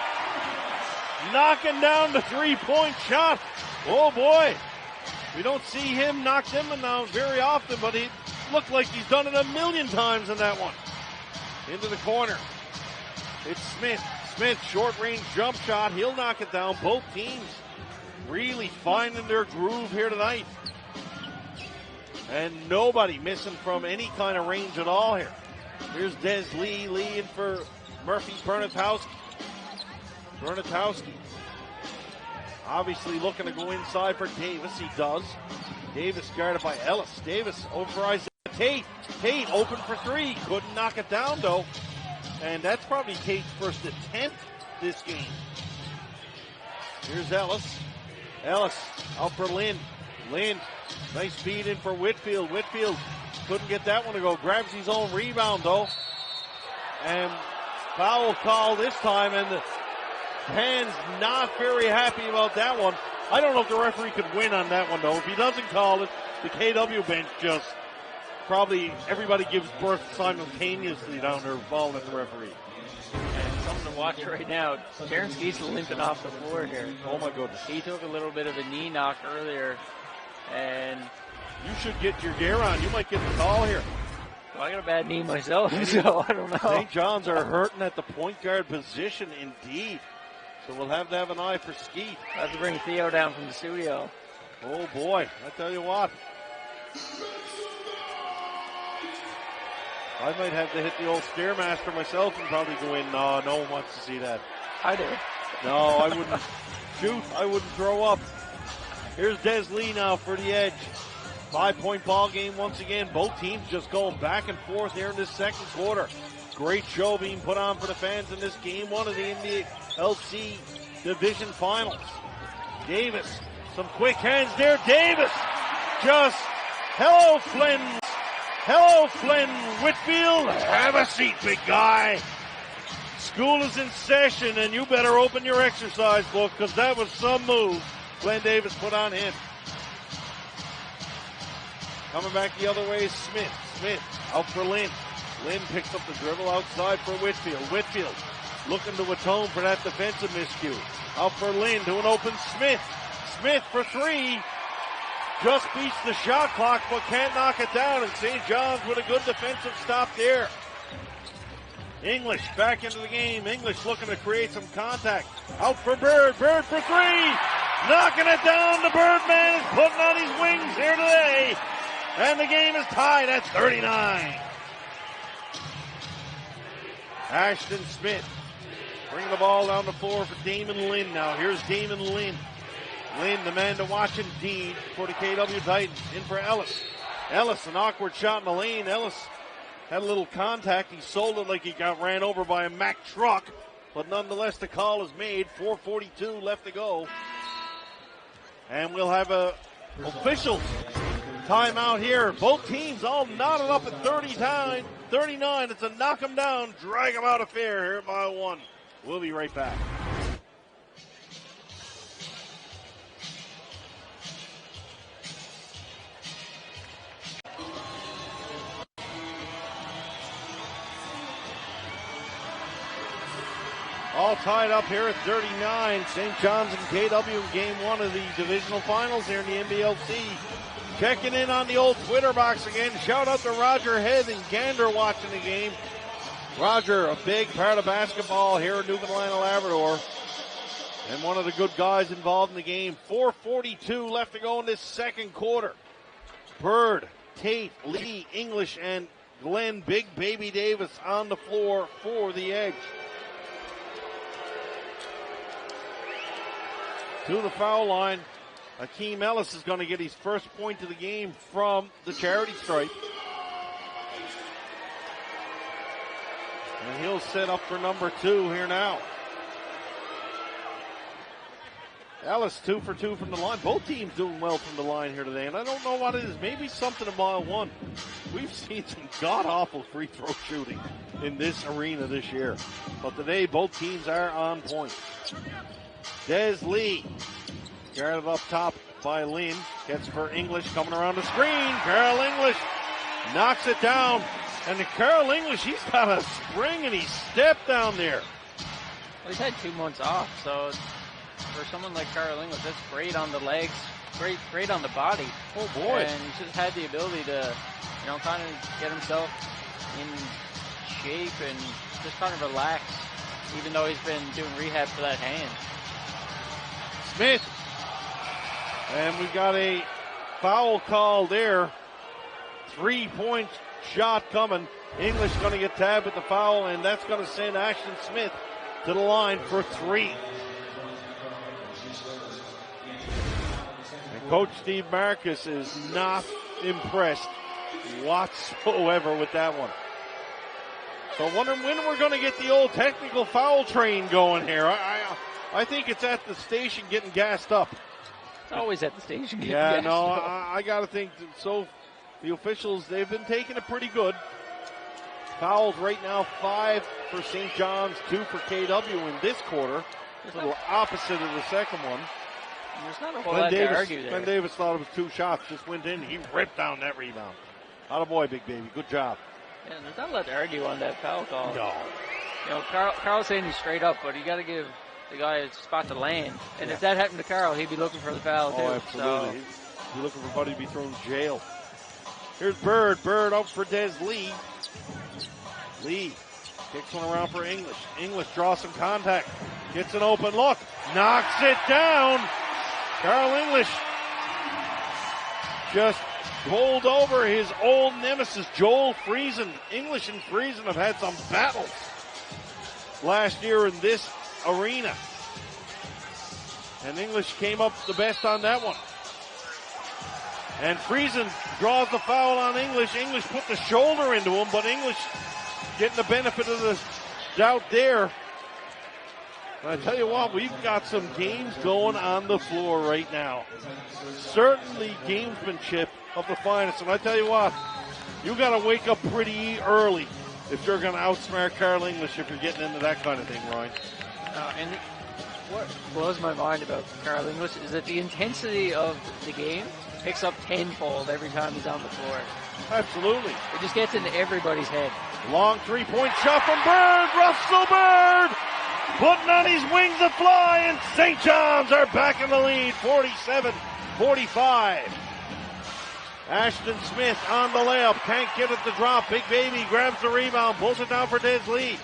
B: knocking down the 3-point shot. Oh boy, we don't see him knock them down very often, but he looked like he's done it a million times in that one. Into the corner. It's Smith. Smith, short-range jump shot. He'll knock it down. Both teams really finding their groove here tonight. And nobody missing from any kind of range at all here. Here's Des Lee. Lee in for Murphy Bernatowski. Bernatowski obviously looking to go inside for Davis. He does. Davis guarded by Ellis. Davis over for Isaiah Tate. Tate open for 3. Couldn't knock it down though. And that's probably Tate's first attempt this game. Here's Ellis. Ellis out for Lynn. Lynn, nice feed in for Whitfield. Whitfield couldn't get that one to go. Grabs his own rebound though. And foul call this time, and the fans not very happy about that one. I don't know if the referee could win on that one though. If he doesn't call it, the KW bench just probably everybody gives birth simultaneously down there bawling at the referee.
A: And something to watch right now. Jaron Skeet's limping off the floor here.
B: Oh my goodness.
A: He took a little bit of a knee knock earlier, and
B: you should get your gear on. You might get the call here.
A: Well, I got a bad knee myself, so I don't know.
B: St. John's are hurting at the point guard position indeed. So we'll have to have an eye for Skeet.
A: I have to bring Theo down from the studio.
B: Oh boy, I tell you what. I might have to hit the old Stairmaster myself and probably go in. No, no one wants to see that.
A: I do.
B: No, I wouldn't shoot. I wouldn't throw up. Here's Des Lee now for the Edge. 5-point ball game once again. Both teams just going back and forth here in this second quarter. Great show being put on for the fans in this game one of the NBLC Division Finals. Davis, some quick hands there. Davis, just hello Flynn. Hello Flynn Whitfield. Have a seat, big guy. School is in session and you better open your exercise book because that was some move Glenn Davis put on him. Coming back the other way, Smith. Smith out for Lynn. Lynn picks up the dribble outside for Whitfield. Whitfield looking to atone for that defensive miscue. Out for Lynn to an open Smith. Smith for three. Just beats the shot clock but can't knock it down. And St. John's with a good defensive stop there. English back into the game. English looking to create some contact. Out for Bird. Bird for three. Knocking it down. The Birdman is putting on his wings here today. And the game is tied at 39. Ashton Smith bringing the ball down the floor for Damon Lynn now. Here's Damon Lynn. Lynn, the man to watch indeed for the KW Titans. In for Ellis. Ellis, an awkward shot in the lane. Ellis had a little contact. He sold it like he got ran over by a Mack truck. But nonetheless, the call is made. 4:42 left to go. And we'll have a official timeout here. Both teams all knotted up at 39. It's a knock them down, drag them out affair here at mile one. We'll be right back. All tied up here at 39. St. John's and KW in game one of the divisional finals here in the NBLC. Checking in on the old Twitter box again. Shout out to Roger Head and Gander watching the game. Roger, a big part of basketball here in Newfoundland and Labrador. And one of the good guys involved in the game. 4:42 left to go in this second quarter. Bird, Tate, Lee, English, and Glenn Big Baby Davis on the floor for the Edge. To the foul line, Akeem Ellis is going to get his first point of the game from the charity stripe. And he'll set up for number two here now. Ellis 2 for 2 from the line. Both teams doing well from the line here today, and I don't know what it is. Maybe something in mile one. We've seen some god-awful free throw shooting in this arena this year. But today, both teams are on point. Des Lee, guarded up top by Lynn, gets for English coming around the screen. Carl English knocks it down. And the Carl English, he's got a spring and he stepped down there.
A: Well, he's had 2 months off, so for someone like Carl English, that's great on the legs, great on the body.
B: Oh boy.
A: And he's just had the ability to, kind of get himself in shape and just kind of relax, even though he's been doing rehab for that hand.
B: Smith. And we've got a foul call there. 3-point shot coming. English going to get tabbed with the foul, and that's going to send Ashton Smith to the line for 3. And Coach Steve Marcus is not impressed whatsoever with that one. So wondering when we're going to get the old technical foul train going here. I think it's at the station getting gassed up.
A: It's always at the station getting
B: gassed
A: up.
B: I got to think that. So the officials, they've been taking it pretty good. Fouls right now, 5 for St. John's, 2 for KW in this quarter. It's a little opposite of the second one.
A: There's not a whole lot to argue there.
B: Glenn Davis thought it was 2 shots, just went in. He ripped down that rebound. Attaboy, big baby. Good job.
A: Yeah, there's not a lot to argue on that foul call.
B: No.
A: Carl's saying he's straight up, but you got to give the guy a spot to land. And if that happened to Carl, he'd be looking for the foul too.
B: Oh, absolutely. He'd be looking for Buddy to be thrown in jail. Here's Bird. Bird out for Des Lee. Lee kicks one around for English. English draws some contact. Gets an open look. Knocks it down. Carl English just bowled over his old nemesis, Joel Friesen. English and Friesen have had some battles last year in this arena. And English came up the best on that one. And Friesen draws the foul on English. English put the shoulder into him, but English getting the benefit of the doubt there. And I tell you what, we've got some games going on the floor right now. Certainly gamesmanship of the finest. And I tell you what, you got to wake up pretty early if you're going to outsmart Carl English if you're getting into that kind of thing, Ryan.
A: And what blows my mind about Carl English is that the intensity of the game picks up tenfold every time he's on the floor.
B: Absolutely.
A: It just gets into everybody's head.
B: Long three-point shot from Bird. Russell Bird putting on his wings to fly, and St. John's are back in the lead, 47-45. Ashton Smith on the layup, can't get it to drop. Big Baby grabs the rebound, pulls it down for Des Lee.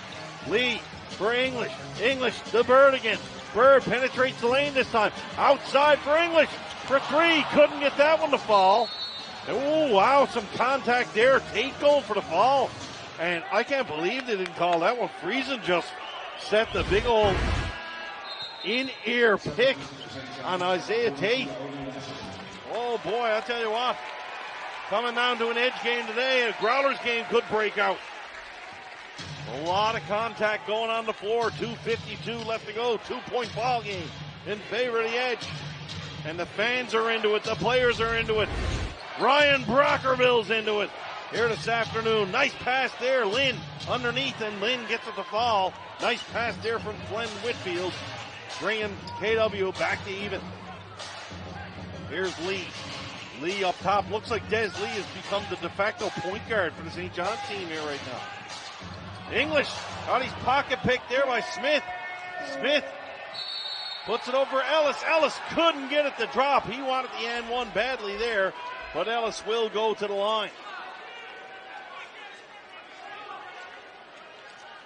B: Lee for English. English to Bird again. Bird penetrates the lane this time. Outside for English for three. Couldn't get that one to fall. Oh, wow, some contact there. Tate going for the fall. And I can't believe they didn't call that one. Friesen just set the big old in-ear pick on Isaiah Tate. Oh, boy, I'll tell you what. Coming down to an edge game today, a Growlers game could break out. A lot of contact going on the floor. 2:52 left to go. 2-point ball game in favor of the Edge. And the fans are into it. The players are into it. Ryan Brockerville's into it here this afternoon. Nice pass there. Lynn underneath, and Lynn gets it to fall. Nice pass there from Glenn Whitfield, bringing KW back to even. Here's Lee. Lee up top. Looks like Des Lee has become the de facto point guard for the St. John's team here right now. English got his pocket picked there by Smith. Smith puts it over Ellis. Ellis couldn't get it to drop. He wanted the and one badly there, but Ellis will go to the line.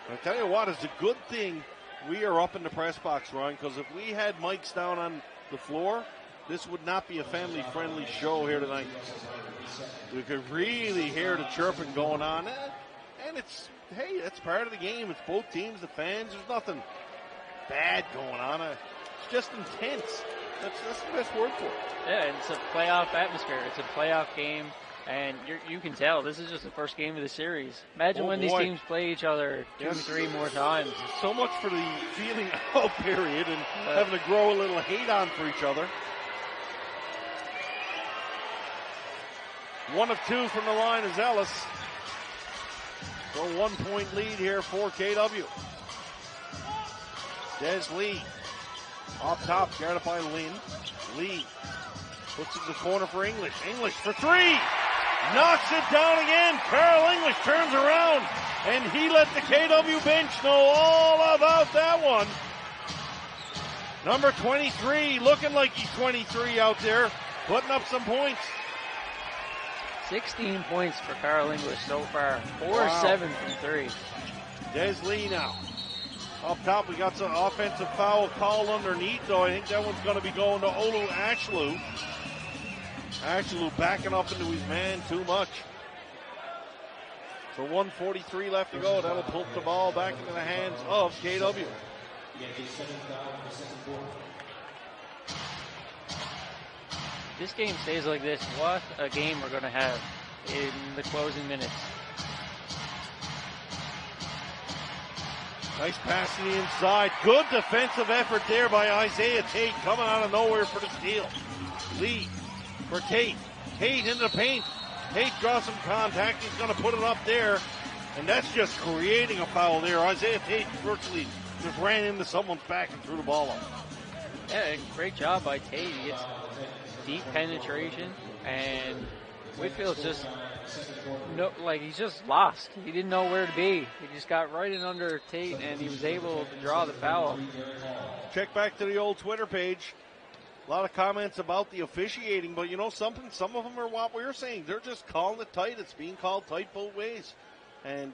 B: I tell you what, it's a good thing we are up in the press box, Ryan, because if we had mics down on the floor, this would not be a family-friendly show here tonight. We could really hear the chirping going on, and it's, hey, that's part of the game. It's both teams, the fans. There's nothing bad going on. It's just intense. That's the best word for it.
A: Yeah, it's a playoff atmosphere. It's a playoff game, and you can tell this is just the first game of the series. Imagine when these teams play each other two, three more times.
B: So much for the feeling out period and having to grow a little hate on for each other. 1 of 2 from the line is Ellis. So 1-point lead here for KW. Des Lee off top, guarded by Lynn. Lee puts it in the corner for English. English for three. Knocks it down again. Carl English turns around, and he let the KW bench know all about that one. Number 23, looking like he's 23 out there, putting up some points.
A: 16 points for Carl English so far. 4-7 from three.
B: Des Lee now. Up top, we got some offensive foul call underneath, though. I think that one's going to be going to Olu Ashlew. Ashlew backing up into his man too much. So 1:43 left to go. That'll put the ball back into the hands of KW.
A: This game stays like this. What a game we're going to have in the closing minutes.
B: Nice pass to the inside. Good defensive effort there by Isaiah Tate, coming out of nowhere for the steal. Lee for Tate. Tate into the paint. Tate draws some contact. He's going to put it up there. And that's just creating a foul there. Isaiah Tate virtually just ran into someone's back and threw the ball up.
A: Yeah, great job by Tate. He gets deep penetration, and Whitfield's just he's just lost. He didn't know where to be. He just got right in under Tate, and he was able to draw the foul.
B: Check back to the old Twitter page. A lot of comments about the officiating, but you know something? Some of them are what we're saying. They're just calling it tight. It's being called tight both ways. And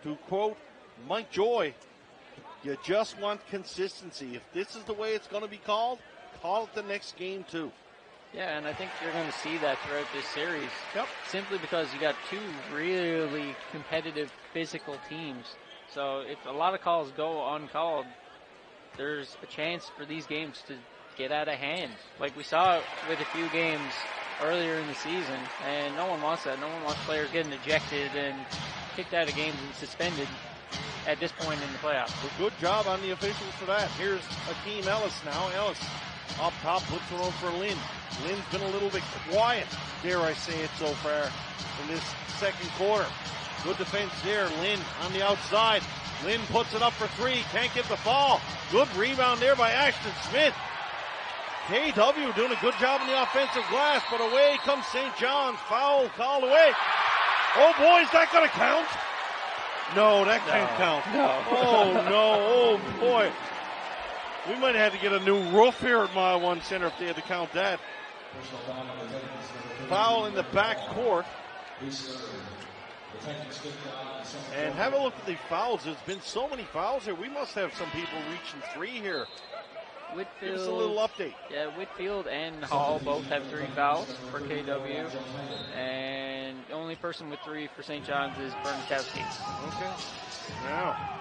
B: to quote Mike Joy, You just want consistency. If this is the way it's going to be called, call it the next game too.
A: Yeah, and I think you're going to see that throughout this series.
B: Yep.
A: Simply because you got two really competitive physical teams. So if a lot of calls go uncalled, there's a chance for these games to get out of hand. Like we saw with a few games earlier in the season, and no one wants that. No one wants players getting ejected and kicked out of games and suspended at this point in the playoffs.
B: Well, good job on the officials for that. Here's Akeem Ellis now. Ellis up top puts one over for Lynn. Lynn's been a little bit quiet, dare I say it, so far in this second quarter. Good defense there. Lynn on the outside. Lynn puts it up for three. Can't get the fall. Good rebound there by Ashton Smith. KW doing a good job in the offensive glass, but away comes St. John's. Foul called away. Oh boy, is that going to count? No, that can't count.
A: No.
B: Oh no, oh boy. We might have had to get a new roof here at Mile 1 Center if they had to count that. Foul in the back court. And have a look at the fouls. There's been so many fouls here. We must have some people reaching three here.
A: Whitfield,
B: give us a little update.
A: Yeah, Whitfield and Hall both have 3 fouls for KW. And the only person with 3 for St. John's is Bernikowski.
B: Okay. Now,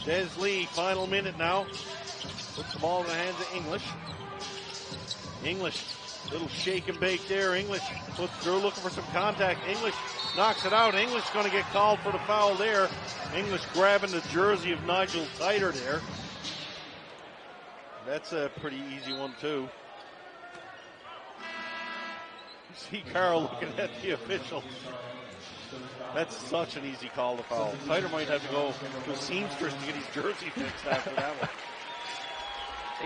B: Des Lee, final minute now. Puts the ball in the hands of English. English, little shake and bake there. English puts through, looking for some contact. English knocks it out. English going to get called for the foul there. English grabbing the jersey of Nigel Titer there. That's a pretty easy one too. You see Carl looking at the officials. That's such an easy call to foul. Titer might have to go to a seamstress to get his jersey fixed after that one.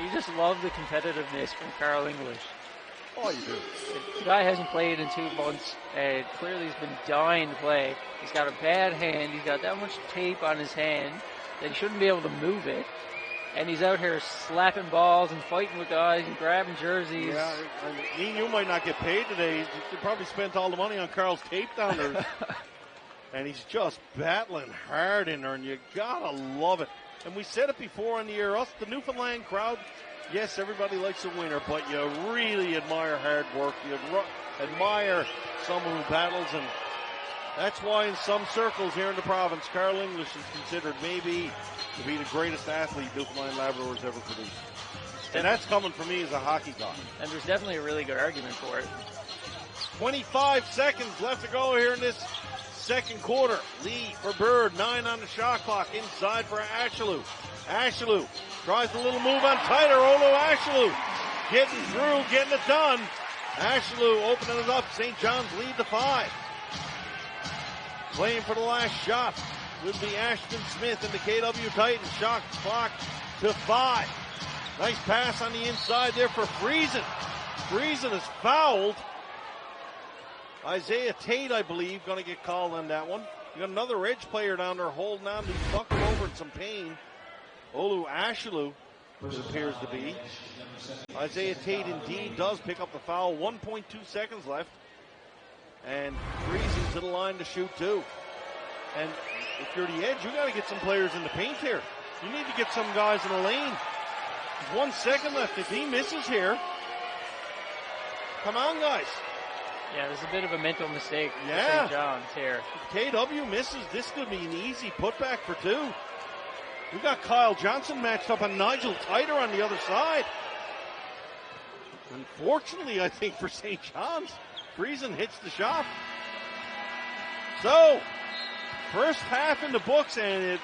A: You just love the competitiveness from Carl English.
B: Oh, you do.
A: The guy hasn't played in 2 months, and clearly he's been dying to play. He's got a bad hand. He's got that much tape on his hand that he shouldn't be able to move it. And he's out here slapping balls and fighting with guys and grabbing jerseys.
B: Yeah, I mean, you might not get paid today. He probably spent all the money on Carl's tape down there. And he's just battling hard in there, and you gotta love it. And we said it before on the air, us, the Newfoundland crowd, yes, everybody likes a winner, but you really admire hard work. You admire someone who battles, and that's why in some circles here in the province, Carl English is considered maybe to be the greatest athlete Newfoundland Labrador has ever produced. And that's coming from me as a hockey guy.
A: And there's definitely a really good argument for it.
B: 25 seconds left to go here in this second quarter. Lee for Bird, 9 on the shot clock, inside for Ashelou. Ashelou tries a little move on Titer. Olu Ashelou getting through, getting it done. Ashelou opening it up. St. John's lead to 5. Playing for the last shot would be Ashton Smith and the KW Titans. Shot clock to 5. Nice pass on the inside there for Friesen. Friesen is fouled. Isaiah Tate, I believe, going to get called on that one. You got another edge player down there holding on. He's buckled over in some pain. Olu Ashelou, it appears to be. Isaiah Tate indeed does pick up the foul. 1.2 seconds left. And Friesen's to the line to shoot too. And if you're the edge, you got to get some players in the paint here. You need to get some guys in the lane. There's 1 second left. If he misses here, come on, guys.
A: Yeah, there's a bit of a mental mistake for
B: Yeah.
A: St. John's here.
B: If KW misses, this could be an easy putback for 2. We got Kyle Johnson matched up on Nigel Titer on the other side. Unfortunately, I think for St. John's, Friesen hits the shot. So, first half in the books, and it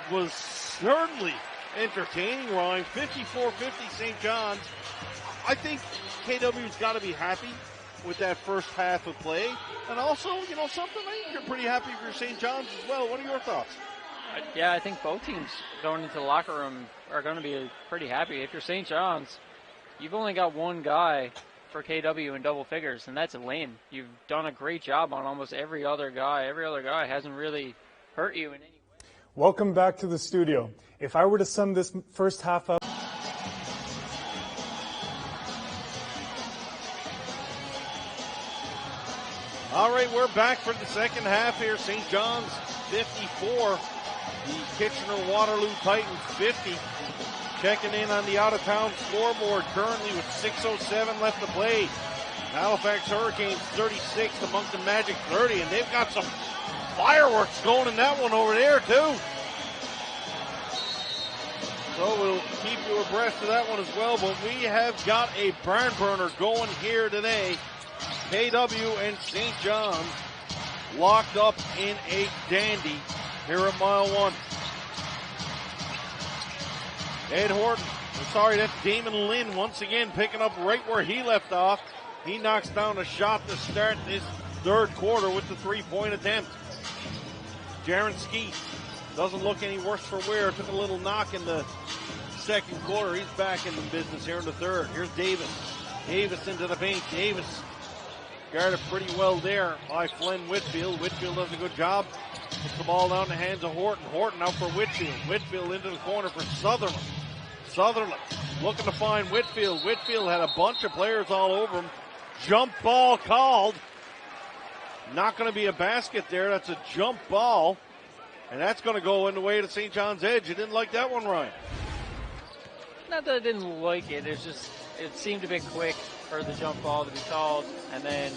B: was certainly entertaining, Ryan. 54-50 St. John's. I think KW's got to be happy with that first half of play. And also, you know something, I think you're pretty happy for St. John's as well. What are your thoughts?
A: Yeah, I think both teams going into the locker room are going to be pretty happy. If you're St. John's, you've only got one guy for KW in double figures, and that's Lynn. You've done a great job on almost every other guy. Every other guy hasn't really hurt you in any way.
C: Welcome back to the studio. If I were to sum this first half up,
B: All right, we're back for the second half here. St. John's 54, the Kitchener-Waterloo Titans 50. Checking in on the out-of-town scoreboard currently with 6:07 left to play. Halifax Hurricanes 36, the Moncton Magic 30, and they've got some fireworks going in that one over there too. So we'll keep you abreast of that one as well, but we have got a barn burner going here today. KW and St. John's locked up in a dandy here at mile one. Ed Horton, that's Damon Lynn once again picking up right where he left off. He knocks down a shot to start this third quarter with the 3-point attempt. Jaron Skeet doesn't look any worse for wear. Took a little knock in the second quarter. He's back in the business here in the third. Here's Davis. Davis into the paint. Davis guarded pretty well there by Flynn Whitfield. Whitfield does a good job. Puts the ball down in the hands of Horton. Horton out for Whitfield. Whitfield into the corner for Sutherland. Sutherland looking to find Whitfield. Whitfield had a bunch of players all over him. Jump ball called. Not going to be a basket there. That's a jump ball. And that's going to go in the way to St. John's Edge. You didn't like that one, Ryan?
A: Not that I didn't like it. It's just, it seemed a bit quick for the jump ball to be called. And then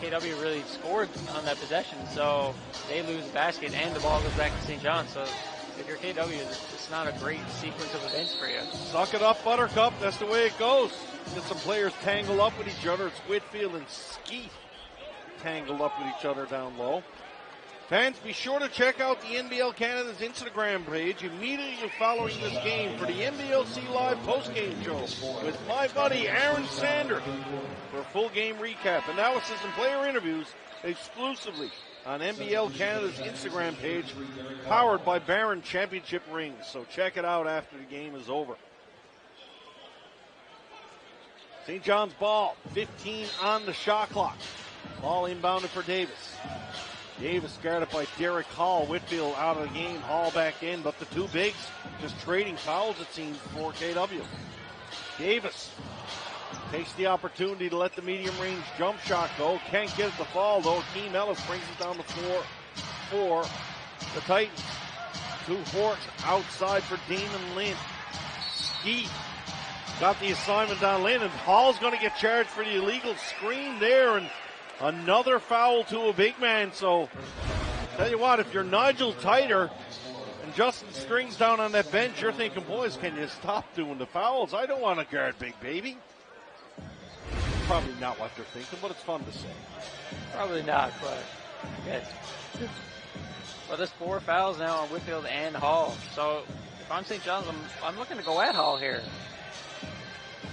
A: KW really scored on that possession. So they lose the basket and the ball goes back to St. John's. So if you're KW, it's not a great sequence of events for you.
B: Suck it up, Buttercup. That's the way it goes. Get some players tangled up with each other. It's Whitfield and Skeet tangled up with each other down low. Fans, be sure to check out the NBL Canada's Instagram page immediately following this game for the NBLC Live postgame show with my buddy Aaron Sanders for a full game recap, analysis, and player interviews exclusively on NBL Canada's Instagram page, powered by Barron Championship Rings. So check it out after the game is over. St. John's ball, 15 on the shot clock. Ball inbounded for Davis. Davis guarded by Derek Hall. Whitfield out of the game. Hall back in, but the two bigs just trading fouls, it seems, for KW. Davis takes the opportunity to let the medium range jump shot go. Can't get it to fall, though. Akeem Ellis brings it down the floor for the Titans. To Horton outside for Damon Lynn. Skeet got the assignment on Lynn, and Hall's going to get charged for the illegal screen there, and another foul to a big man. So, tell you what, if you're Nigel Titer and Justin Strings down on that bench, you're thinking, boys, can you stop doing the fouls? I don't want to guard Big Baby. Probably not what they're thinking, but it's fun to say.
A: Probably not, but yes. Well, there's 4 fouls now on Whitfield and Hall. So, if I'm St. John's, I'm looking to go at Hall here.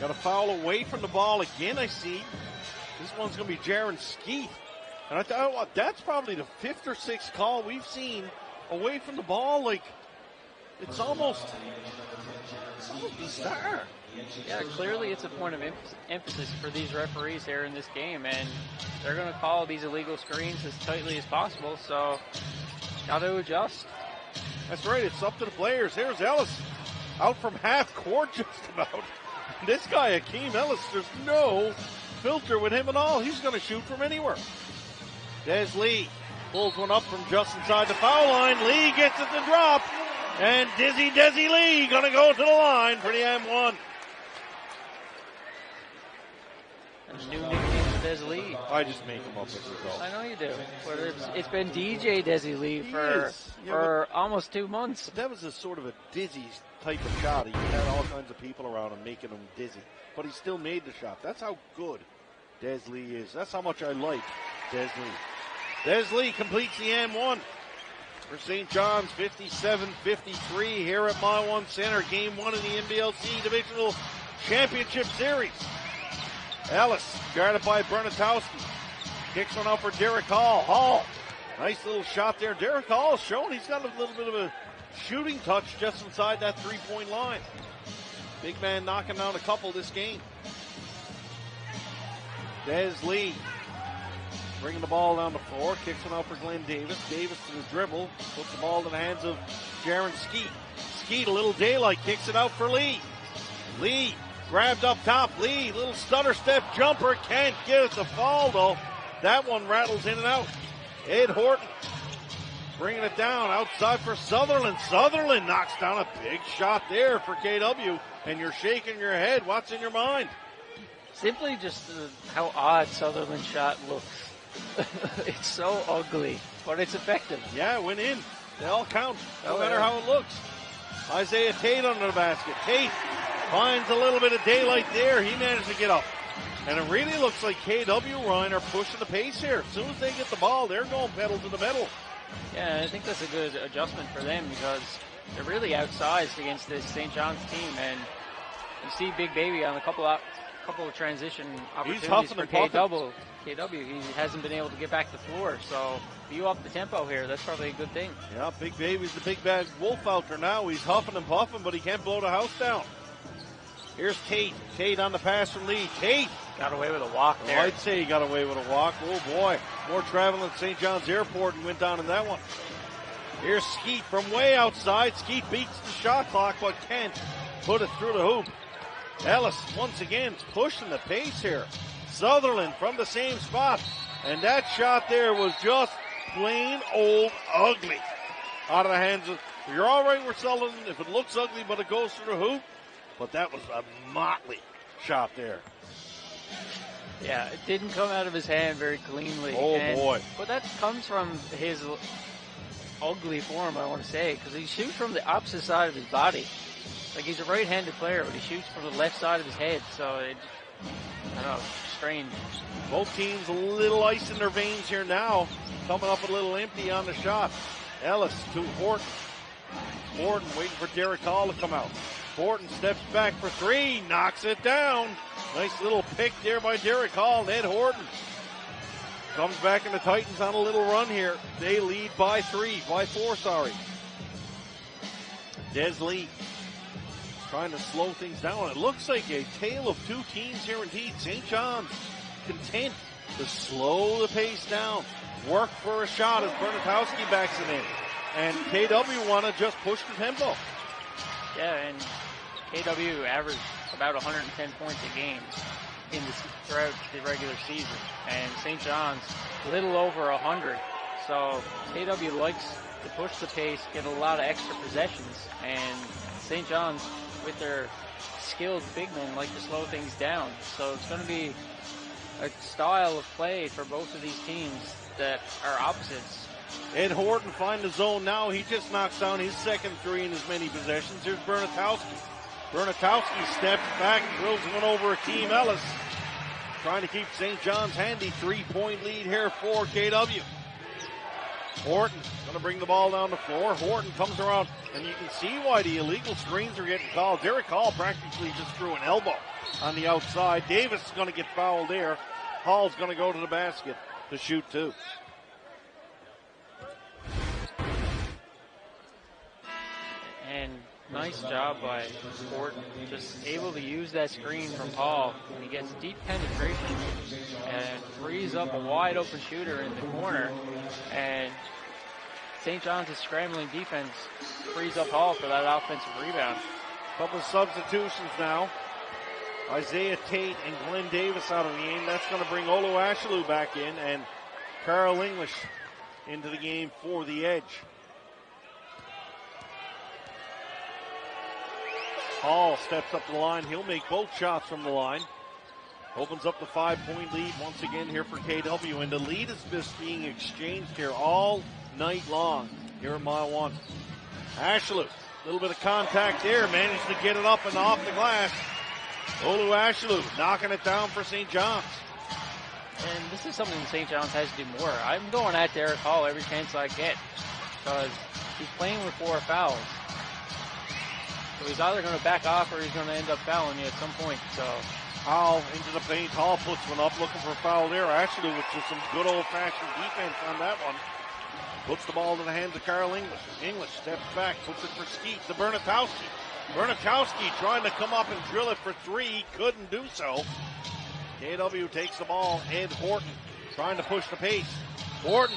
B: Got a foul away from the ball again, I see. This one's going to be Jaron Skeet. And I thought, what, that's probably the 5th or 6th call we've seen away from the ball. Like, it's almost bizarre.
A: Yeah, clearly it's a point of emphasis for these referees here in this game, and they're going to call these illegal screens as tightly as possible, so got to adjust.
B: That's right, it's up to the players. Here's Ellis out from half court just about. This guy, Akeem Ellis, there's no filter with him at all. He's going to shoot from anywhere. Des Lee pulls one up from just inside the foul line. Lee gets it to drop. And Desi Lee going to go to the line for the M1.
A: A new nickname for Des Lee.
B: I just make them up as we go.
A: I know you do. But it's been DJ Desi Lee for almost 2 months.
B: But that was a sort of a dizzy type of shot. He had all kinds of people around him making him dizzy. But he still made the shot. That's how good Des Lee is. That's how much I like Des Lee. Des Lee completes the M1 for St. John's, 57-53 here at Mile One Center. Game 1 of the NBLC Divisional Championship Series. Ellis, guarded by Bernatowski. Kicks one out for Derek Hall. Hall, nice little shot there. Derek Hall showing he's got a little bit of a shooting touch just inside that three-point line. Big man knocking down a couple this game. Des Lee bringing the ball down the floor. Kicks it out for Glenn Davis. Davis to the dribble. Puts the ball in the hands of Jaron Skeet. Skeet, a little daylight. Kicks it out for Lee. Lee grabbed up top. Lee, little stutter step jumper. Can't get it to fall, though. That one rattles in and out. Ed Horton bringing it down outside for Sutherland. Sutherland knocks down a big shot there for KW, and you're shaking your head. What's in your mind?
A: Simply just how odd Sutherland's shot looks. It's so ugly, but it's effective.
B: Yeah, it went in. They all count, no matter how it looks. Isaiah Tate under the basket. Tate finds a little bit of daylight there. He managed to get up. And it really looks like KW, Ryan, are pushing the pace here. As soon as they get the ball, they're going pedal to the metal.
A: Yeah, I think that's a good adjustment for them because they're really outsized against this St. John's team. And you see Big Baby on a couple of transition opportunities for KW. He hasn't been able to get back to the floor. So if you up the tempo here, that's probably a good thing.
B: Yeah, Big Baby's the big bad wolf out there now. He's huffing and puffing, but he can't blow the house down. Here's Tate. Tate on the pass from Lee. Tate
A: got away with a walk there.
B: I'd say he got away with a walk. Oh, boy. More traveling at St. John's Airport and went down in that one. Here's Skeet from way outside. Skeet beats the shot clock, but can't put it through the hoop. Ellis, once again, pushing the pace here. Sutherland from the same spot. And that shot there was just plain old ugly. Out of the hands of... You're all right with Sutherland if it looks ugly, but it goes through the hoop. But that was a motley shot there.
A: Yeah, it didn't come out of his hand very cleanly.
B: Oh, boy.
A: But that comes from his ugly form, I want to say, because he shoots from the opposite side of his body. Like, he's a right-handed player, but he shoots from the left side of his head, so I don't know, strange.
B: Both teams a little ice in their veins here now. Coming up a little empty on the shot. Ellis to Horton. Horton waiting for Derek Hall to come out. Horton steps back for three, knocks it down. Nice little pick there by Derek Hall. Ed Horton comes back, and the Titans on a little run here. They lead by four. Des Lee trying to slow things down. It looks like a tale of two teams here indeed. St. John's content to slow the pace down. Work for a shot as Bernatowski backs it in. And KW want to just push the tempo.
A: Yeah, and KW averaged about 110 points a game throughout the regular season. And St. John's a little over 100. So KW likes to push the pace, get a lot of extra possessions. And St. John's, with their skilled big men, like to slow things down. So it's going to be a style of play for both of these teams that are opposites.
B: Ed Horton find the zone now. He just knocks down his second three in as many possessions. Here's Bernatowski. Bernatowski steps back, drills one over Akeem Ellis. Trying to keep St. John's handy. 3-point lead here for KW. Horton going to bring the ball down the floor. Horton comes around, and you can see why the illegal screens are getting called. Derek Hall practically just threw an elbow on the outside. Davis is going to get fouled there. Hall's going to go to the basket to shoot two.
A: And nice job by Horton, just able to use that screen from Hall. He gets deep penetration and frees up a wide open shooter in the corner. And St. John's' scrambling defense frees up Hall for that offensive rebound.
B: Couple of substitutions now. Isaiah Tate and Glenn Davis out of the game. That's going to bring Olu Ashalou back in, and Carl English into the game for the Edge. Hall steps up the line. He'll make both shots from the line. Opens up the 5-point lead once again here for KW. And the lead is just being exchanged here all night long here at Mile 1. Ashalou, a little bit of contact there. Managed to get it up and off the glass. Olu Ashalou knocking it down for St. John's.
A: And this is something St. John's has to do more. I'm going at Derek Hall every chance I get because he's playing with 4 fouls. So he's either going to back off or he's going to end up fouling you at some point. So
B: Hall into the paint. Hall puts one up, looking for a foul there. Ashley with just some good old-fashioned defense on that one. Puts the ball in the hands of Carl English. English steps back, puts it for Skeet to Bernatowski. Bernatowski trying to come up and drill it for 3. Couldn't do so. KW takes the ball. Ed Horton trying to push the pace. Horton,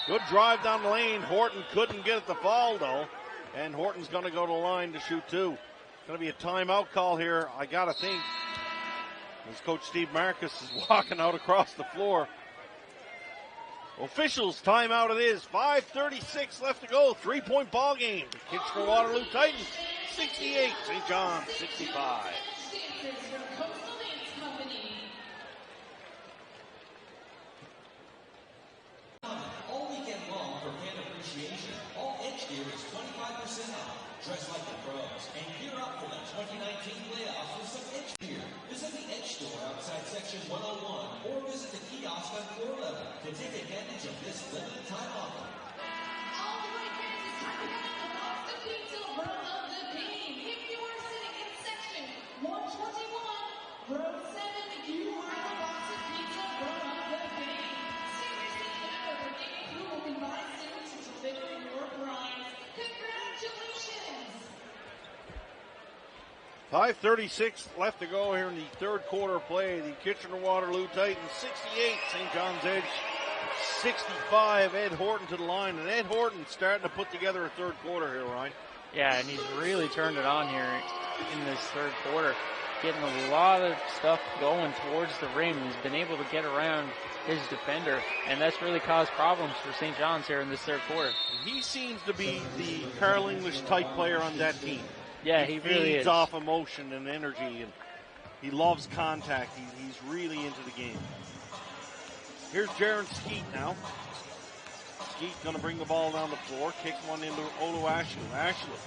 B: good drive down the lane. Horton couldn't get it to fall, though. And Horton's going to go to the line to shoot 2. Going to be a timeout call here, I got to think. As Coach Steve Marcus is walking out across the floor. Officials timeout it is. 5:36 left to go. 3-point ball game. The Kitchener-Waterloo Titans 68. St. John's 65.
D: All weekend long for fan appreciation, all Edge gear is 25% off. Dress like the pros and gear up for the 2019 playoffs with some Edge gear. Visit the Edge store outside section 101 or visit the kiosk on floor level to take advantage of this limited time offer.
E: All the right fans, it's time to have the box of pizza row of the game. If you are sitting in section 121, row 7, you are the box of pizza row of the game. Seriously, remember, any who will be by soon to deliver your prize. Congratulations!
B: 5:36 left to go here in the third quarter play. The Kitchener-Waterloo Titans 68, St. John's Edge 65. Ed Horton to the line, and Ed Horton starting to put together a third quarter here, Ryan.
A: Yeah, and he's really turned it on here in this third quarter, getting a lot of stuff going towards the rim. He's been able to get around his defender, and that's really caused problems for St. John's here in this third quarter.
B: He seems to be the Carl English type player on that team.
A: Yeah, he really
B: feeds
A: is.
B: off emotion and energy, and he loves contact. He's really into the game. Here's Jaron Skeet now. Skeet going to bring the ball down the floor, kicks one into Olu Ashlew. Ashlew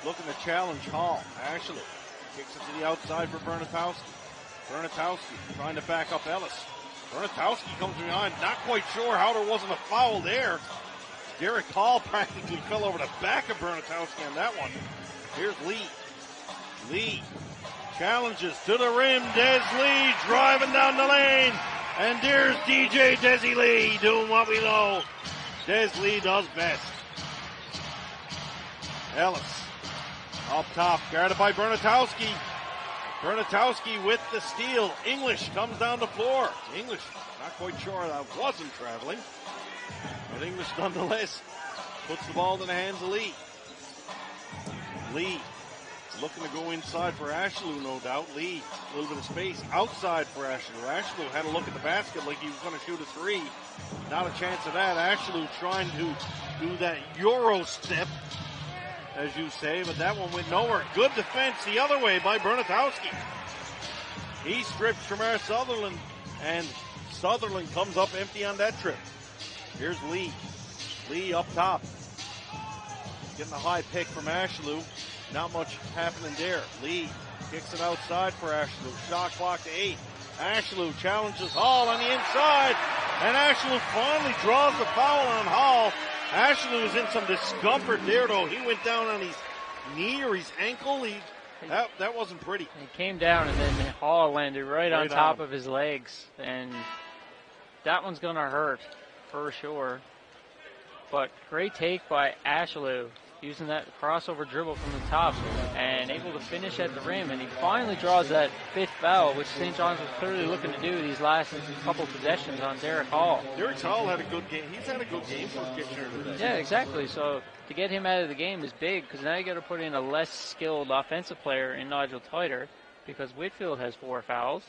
B: looking to challenge Hall. Ashlew kicks it to the outside for Bernatowski. Bernatowski trying to back up Ellis. Bernatowski comes behind, not quite sure how there wasn't a foul there. Derek Hall practically fell over the back of Bernatowski on that one. Here's Lee. Lee challenges to the rim. Des Lee driving down the lane. And there's DJ Desi Lee doing what we know Des Lee does best. Ellis up top, guarded by Bernatowski. Bernatowski with the steal. English comes down the floor. English, not quite sure that wasn't traveling. But English nonetheless puts the ball in the hands of Lee. Lee looking to go inside for Ashlew, no doubt. Lee, a little bit of space outside for Ashlew. Ashlew had a look at the basket like he was going to shoot a three. Not a chance of that. Ashlew trying to do that Euro step, as you say, but that one went nowhere. Good defense the other way by Bernatowski. He strips Tremere Sutherland, and Sutherland comes up empty on that trip. Here's Lee. Lee up top. Getting a high pick from Ashlew. Not much happening there. Lee kicks it outside for Ashlew. Shot clock to 8. Ashlew challenges Hall on the inside. And Ashlew finally draws the foul on Hall. Ashlew was in some discomfort there, though. He went down on his knee or his ankle. That wasn't pretty.
A: He came down, and then Hall landed right on top of his legs. And that one's going to hurt for sure. But great take by Ashlew, using that crossover dribble from the top and able to finish at the rim. And he finally draws that fifth foul, which St. John's was clearly looking to do these last couple possessions on Derek Hall.
B: Derek Hall had a good game. He's had a good game for Kitchener today.
A: Yeah, exactly. So to get him out of the game is big, because now you got to put in a less skilled offensive player in Nigel Titer, because Whitfield has 4 fouls.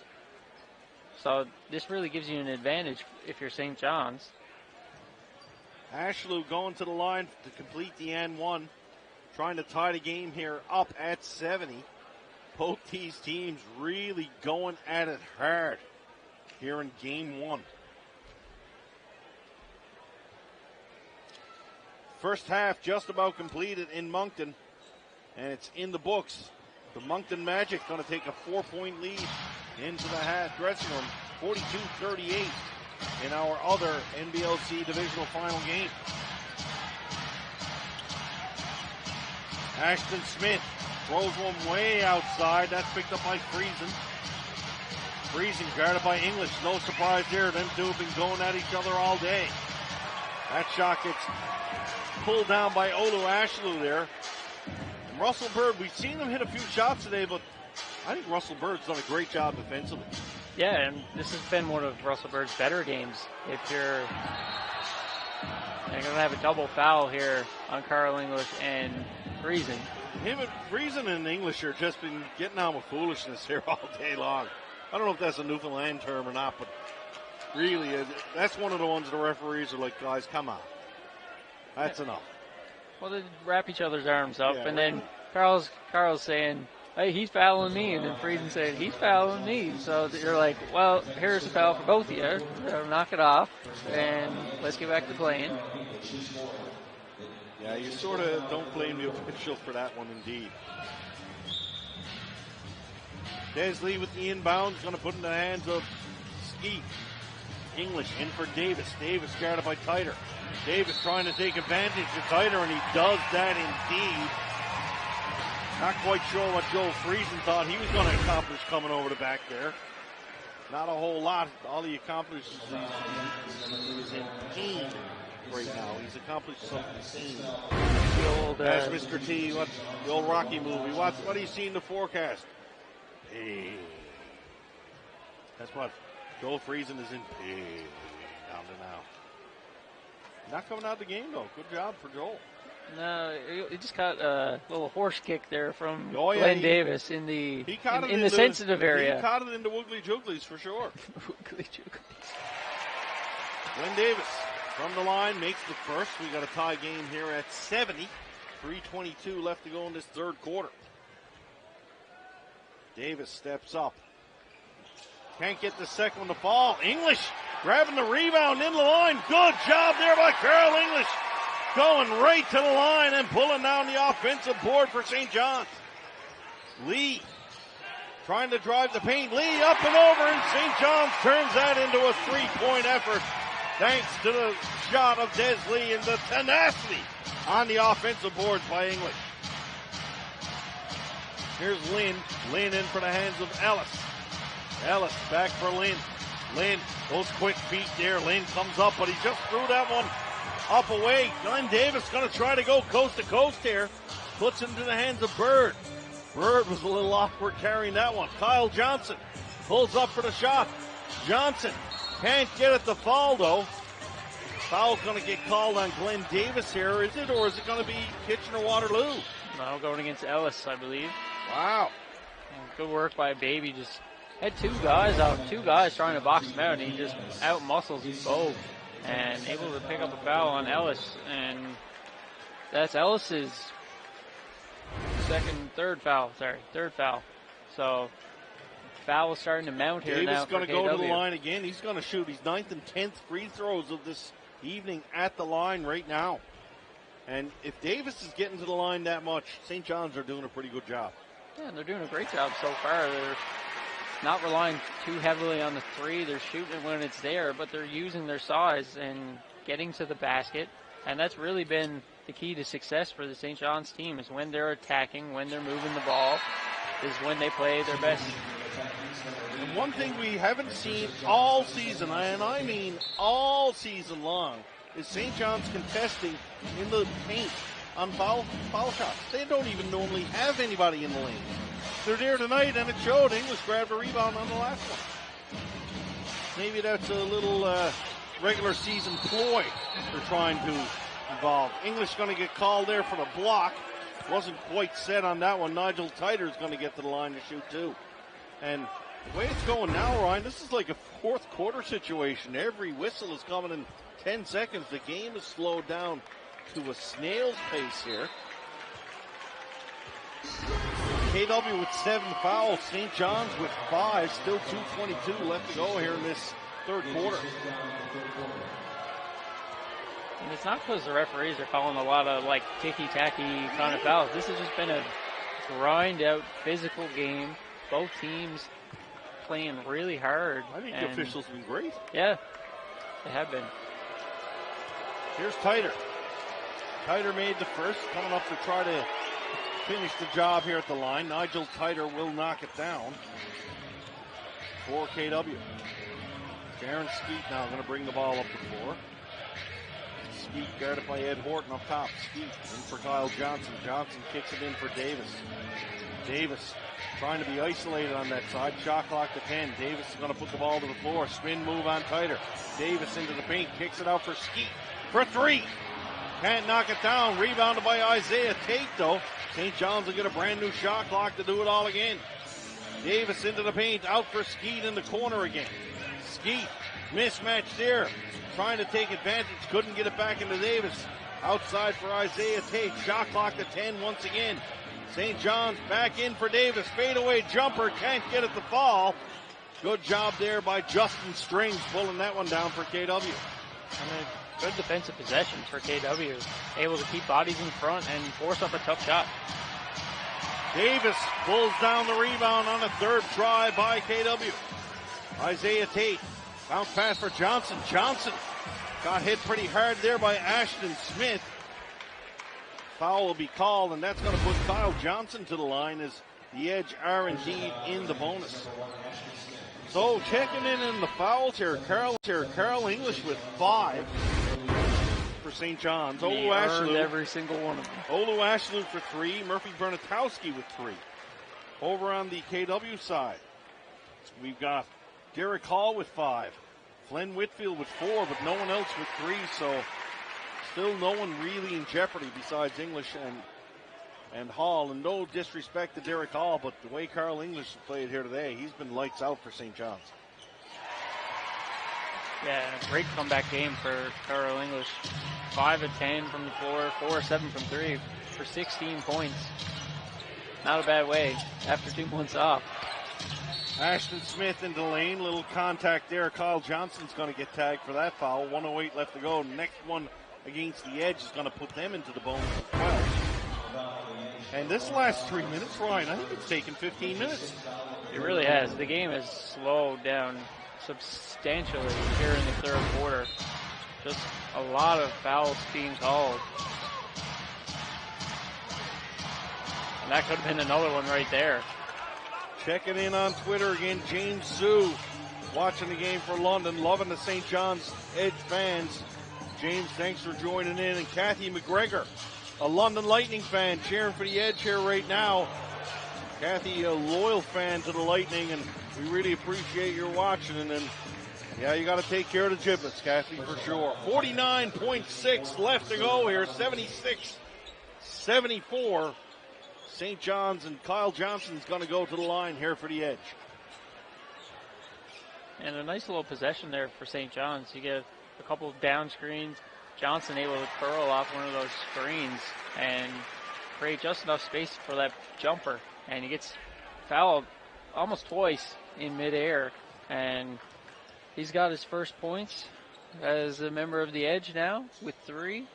A: So this really gives you an advantage if you're St. John's.
B: Ashlew going to the line to complete the N1, trying to tie the game here up at 70. Both these teams really going at it hard here in game 1. First half just about completed in Moncton, and it's in the books. The Moncton Magic going to take a 4-point lead into the dressing room, 42-38. in our other NBLC divisional final game. Ashton Smith throws one way outside. That's picked up by Friesen. Friesen guarded by English. No surprise there. Them two have been going at each other all day. That shot gets pulled down by Olu Ashlew there. And Russell Bird, we've seen him hit a few shots today, but I think Russell Bird's done a great job defensively.
A: Yeah, and this has been one of Russell Bird's better games. If you're going to have a double foul here on Carl English and Friesen.
B: Friesen and English are just been getting on with foolishness here all day long. I don't know if that's a Newfoundland term or not, but Really, that's one of the ones the referees are like, guys, come on. That's enough.
A: Well, they wrap each other's arms up,
B: Yeah,
A: and then Carl's saying, hey, he's fouling me, and then Friesen's saying, he's fouling me. So you're like, well, here's a foul for both of you. Knock it off, and let's get back to playing.
B: Yeah, you sort of don't blame the official for that one, indeed. Desley with the inbound, going to put in the hands of Skeet. English in for Davis. Davis guarded by Titer. Davis trying to take advantage of Titer, and he does that indeed. Not quite sure what Joel Friesen thought he was going to accomplish coming over the back there. Not a whole lot. All he accomplished is he's in pain right now. He's accomplished some pain. As Mr. T, what's the old Rocky movie? What do you see in the forecast? Pain. That's what Joel Friesen is in pain down to now. Not coming out of the game though. Good job for Joel.
A: No, he just got a little horse kick there from
B: Glenn
A: Glenn Davis in the sensitive area.
B: He caught it into Woogly Jooglies for sure.
A: Woogly Jooglies.
B: Glenn Davis from the line makes the first. We got a tie game here at 70. 3:22 left to go in this third quarter. Davis steps up. Can't get the second one to fall. English grabbing the rebound in the line. Good job there by Carl English. Going right to the line and pulling down the offensive board for St. John's. Lee trying to drive the paint. Lee up and over, and St. John's turns that into a three-point effort thanks to the shot of Des Lee and the tenacity on the offensive boards by English. Here's Lynn. Lynn in for the hands of Ellis. Ellis back for Lynn. Lynn, those quick feet there. Lynn comes up, but he just threw that one up away. Glenn Davis going to try to go coast to coast here. Puts it into the hands of Bird. Bird was a little awkward carrying that one. Kyle Johnson pulls up for the shot. Johnson can't get it to fall though. Foul's going to get called on Glenn Davis here, is it? Or is it going to be Kitchener-Waterloo?
A: No, going against Ellis, I believe.
B: Wow.
A: Good work by Baby. Just had two guys trying to box him out, and he just out-muscles both and able to pick up a foul on Ellis. And that's Ellis's third foul. So foul is starting to mount here
B: Davis
A: now.
B: Davis going to go to the line again. He's going to shoot his 9th and 10th free throws of this evening at the line right now. And if Davis is getting to the line that much, St. John's are doing a pretty good job.
A: Yeah, they're doing a great job so far. They're not relying too heavily on the three. They're shooting it when it's there, but they're using their size and getting to the basket. And that's really been the key to success for the St. John's team, is when they're attacking, when they're moving the ball, is when they play their best.
B: And one thing we haven't seen all season, and I mean all season long, is St. John's contesting in the paint on foul shots. They don't even normally have anybody in the lane. They're there tonight, and it showed. English grabbed a rebound on the last one. Maybe that's a little regular season ploy they're trying to involve. English going to get called there for the block. Wasn't quite set on that one. Nigel Titer's going to get to the line to shoot too. And the way it's going now, Ryan, this is like a fourth quarter situation. Every whistle is coming in 10 seconds. The game is slowed down to a snail's pace here. KW with 7 fouls. St. John's with 5. Still 2:22 left to go here in this third quarter.
A: And it's not because the referees are calling a lot of like ticky-tacky kind of fouls. This has just been a grind-out physical game. Both teams playing really hard.
B: I think the officials have been great.
A: Yeah, they have been.
B: Here's Titer. Titer made the first, coming up to try to finish the job here at the line. Nigel Titer will knock it down for KW. Darren Skeet now going to bring the ball up the floor. Skeet guarded by Ed Horton up top. Skeet in for Kyle Johnson. Johnson kicks it in for Davis. Davis trying to be isolated on that side. Shot clock to 10. Davis is going to put the ball to the floor. Spin move on Titer. Davis into the paint. Kicks it out for Skeet for 3. Can't knock it down. Rebounded by Isaiah Tate, though. St. John's will get a brand new shot clock to do it all again. Davis into the paint. Out for Skeet in the corner again. Skeet Mismatch there. Trying to take advantage. Couldn't get it back into Davis. Outside for Isaiah Tate. Shot clock to 10 once again. St. John's back in for Davis. Fadeaway jumper. Can't get it to fall. Good job there by Justin Strings pulling that one down for KW.
A: And good defensive possessions for KW. Able to keep bodies in front and force up a tough shot.
B: Davis pulls down the rebound on a third try by KW. Isaiah Tate. Bounce pass for Johnson. Johnson got hit pretty hard there by Ashton Smith. Foul will be called, and that's going to put Kyle Johnson to the line as the Edge are indeed in the bonus. So checking in the fouls here, Carl English with 5 for St. John's.
A: He earned every single one of them.
B: Olu Ashlew for 3. Murphy Bernatowski with 3. Over on the KW side, we've got Derek Hall with 5. Flynn Whitfield with 4, but no one else with 3, so still no one really in jeopardy besides English and Hall. And no disrespect to Derek Hall, but the way Carl English has played here today, he's been lights out for St. John's.
A: Yeah, a great comeback game for Carl English. 5 of 10 from the floor, 4 of 7 from 3 for 16 points. Not a bad way after 2 months off.
B: Ashton Smith into the lane, little contact there. Kyle Johnson's going to get tagged for that foul. 1:08 left to go. Next one against the Edge is going to put them into the bonus as well. And this last 3 minutes, Ryan, I think it's taken 15 minutes.
A: It really has. The game has slowed down substantially here in the third quarter. Just a lot of fouls being called. And that could have been another one right there.
B: Checking in on Twitter again, James Zhu, watching the game for London, loving the St. John's Edge fans. James, thanks for joining in. And Kathy McGregor, a London Lightning fan, cheering for the Edge here right now. Kathy, a loyal fan to the Lightning, and we really appreciate your watching. And yeah, you got to take care of the giblets, Kathy, for sure. 49.6 left to go here, 76-74. St. John's, and Kyle Johnson's going to go to the line here for the Edge.
A: And a nice little possession there for St. John's. You get a couple of down screens. Johnson able to curl off one of those screens and create just enough space for that jumper. And he gets fouled almost twice in midair. And he's got his first points as a member of the Edge now with 3.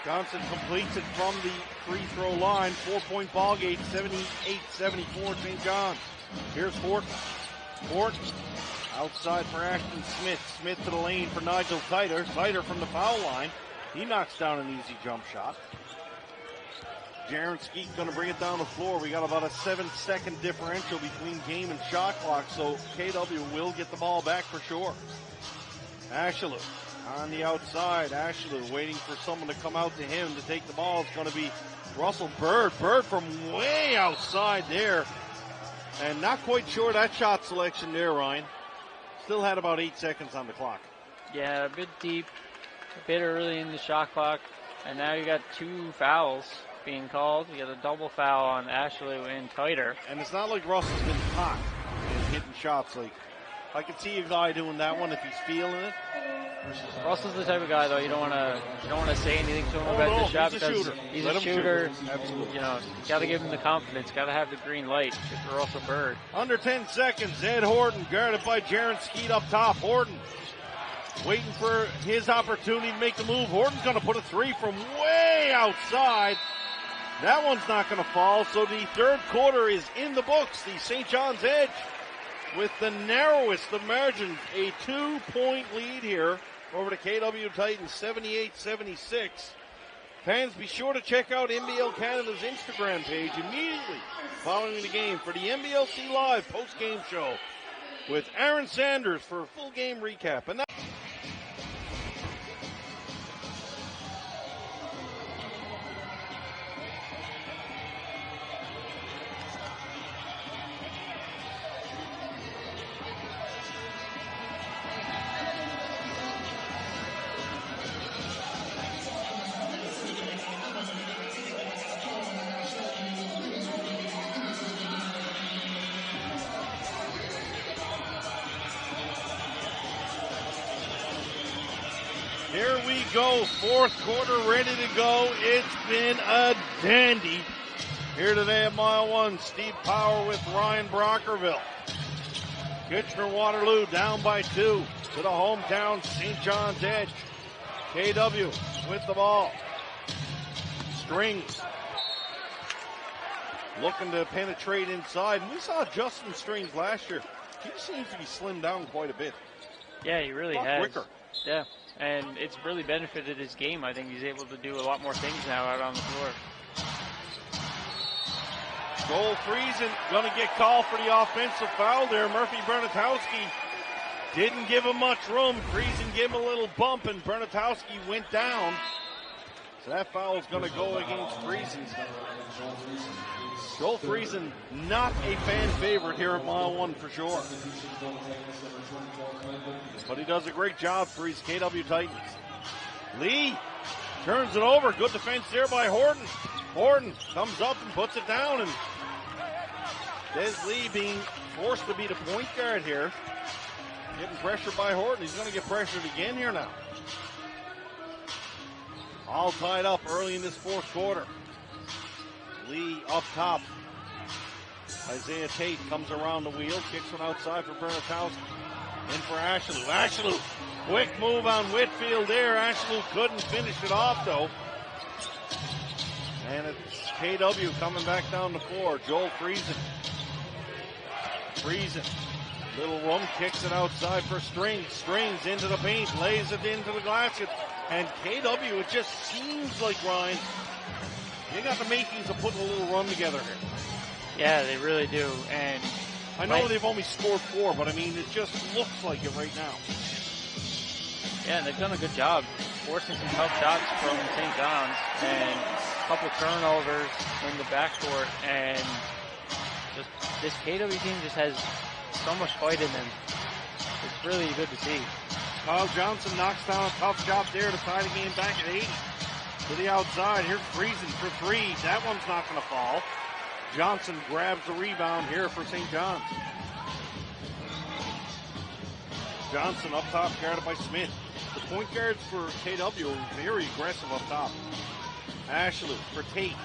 B: Johnson completes it from the free throw line. 4-point ball game, 78-74 St. John's. Here's Horton. Horton outside for Ashton Smith. Smith to the lane for Nigel Sider. Sider from the foul line. He knocks down an easy jump shot. Jaron Skeet's going to bring it down the floor. We got about a 7-second differential between game and shot clock, so KW will get the ball back for sure. Ashlew on the outside. Ashlew waiting for someone to come out to him to take the ball. It's going to be Russell Bird. Bird from way outside there. And not quite sure that shot selection there, Ryan. Still had about 8 seconds on the clock.
A: Yeah, a bit deep, a bit early in the shot clock. And now you got 2 fouls being called. You got a double foul on Ashlew and Titer.
B: And it's not like Russell's been hot and hitting shots. Like, I could see a guy doing that one if he's feeling it.
A: Russell's the type of guy, though, you don't want to say anything to him about the shot because he's a shooter.
B: Absolutely.
A: You know, got to give him the confidence. Got to have the green light for Russell Bird.
B: Under 10 seconds, Ed Horton guarded by Jaron Skeet up top. Horton waiting for his opportunity to make the move. Horton's going to put a 3 from way outside. That one's not going to fall. So the third quarter is in the books. The St. John's Edge with the narrowest of margins, a 2-point lead here over the KW Titans, 78-76. Fans, be sure to check out NBL Canada's Instagram page immediately following the game for the NBLC Live post-game show with Aaron Sanders for a full game recap. And Here we go, fourth quarter ready to go. It's been a dandy here today at Mile 1. Steve Power with Ryan Brockerville. Kitchener-Waterloo down by 2 to the hometown St. John's edge. KW with the ball. Strings looking to penetrate inside. We saw Justin Strings last year. He seems to be slimmed down quite a bit.
A: Yeah, he really
B: a lot
A: has.
B: quicker.
A: Yeah, and it's really benefited his game. I think he's able to do a lot more things now out on the floor.
B: Joel Friesen going to get called for the offensive foul there. Murphy Bernatowski didn't give him much room. Friesen gave him a little bump, and Bernatowski went down. So that foul is going to go against Friesen. Joel Friesen, not a fan favorite here at Mile 1 for sure. But he does a great job for his KW Titans. Lee turns it over. Good defense there by Horton. Horton comes up and puts it down, and Des Lee being forced to be the point guard here. Getting pressured by Horton. He's going to get pressured again here now. All tied up early in this fourth quarter. Lee up top. Isaiah Tate comes around the wheel, kicks one outside for Bernatowski. In for Ashelou. Ashelou, quick move on Whitfield there. Ashelou couldn't finish it off though. And it's KW coming back down the floor. Joel Friesen. Friesen, little room, kicks it outside for Strings. Strings into the paint, lays it into the basket. And KW, it just seems like, Ryan, they got the makings of putting a little run together here.
A: Yeah, they really do. And
B: I know they've only scored 4, but I mean, it just looks like it right now.
A: Yeah, they've done a good job forcing some tough shots from St. John's and a couple turnovers in the backcourt. And just this KW team just has so much fight in them. It's really good to see.
B: Kyle Johnson knocks down a tough shot there to tie the game back at 80. To the outside, here's Friesen for 3. That one's not going to fall. Johnson grabs the rebound here for St. John's. Johnson up top, guarded by Smith. The point guards for KW are very aggressive up top. Ashelou for Tate.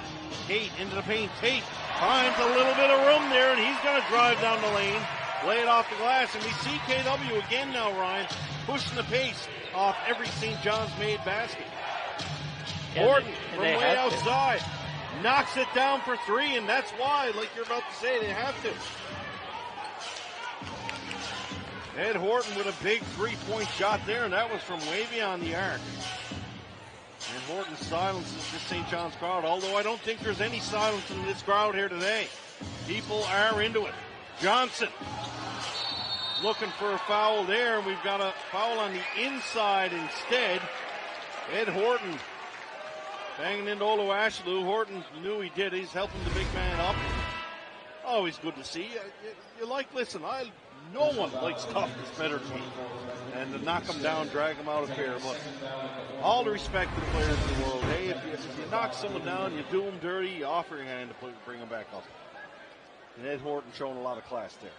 B: Tate into the paint. Tate finds a little bit of room there, and he's going to drive down the lane, lay it off the glass, and we see KW again now, Ryan, pushing the pace off every St. John's made basket. Horton from way outside knocks it down for 3, and that's why, like you're about to say, they have to. Ed Horton with a big 3-point shot there, and that was from way beyond the arc. And Horton silences the St. John's crowd, although I don't think there's any silence in this crowd here today. People are into it. Johnson looking for a foul there, and we've got a foul on the inside instead. Ed Horton banging into Olu Ashelou. Horton knew he did. He's helping the big man up. Always good to see. Listen, no one likes toughness better than me. And to knock them down, drag them out of here. But all the respect to the players in the world. Hey, if you knock someone down, you do them dirty, you offer your hand to bring them back up. And Ed Horton showing a lot of class there.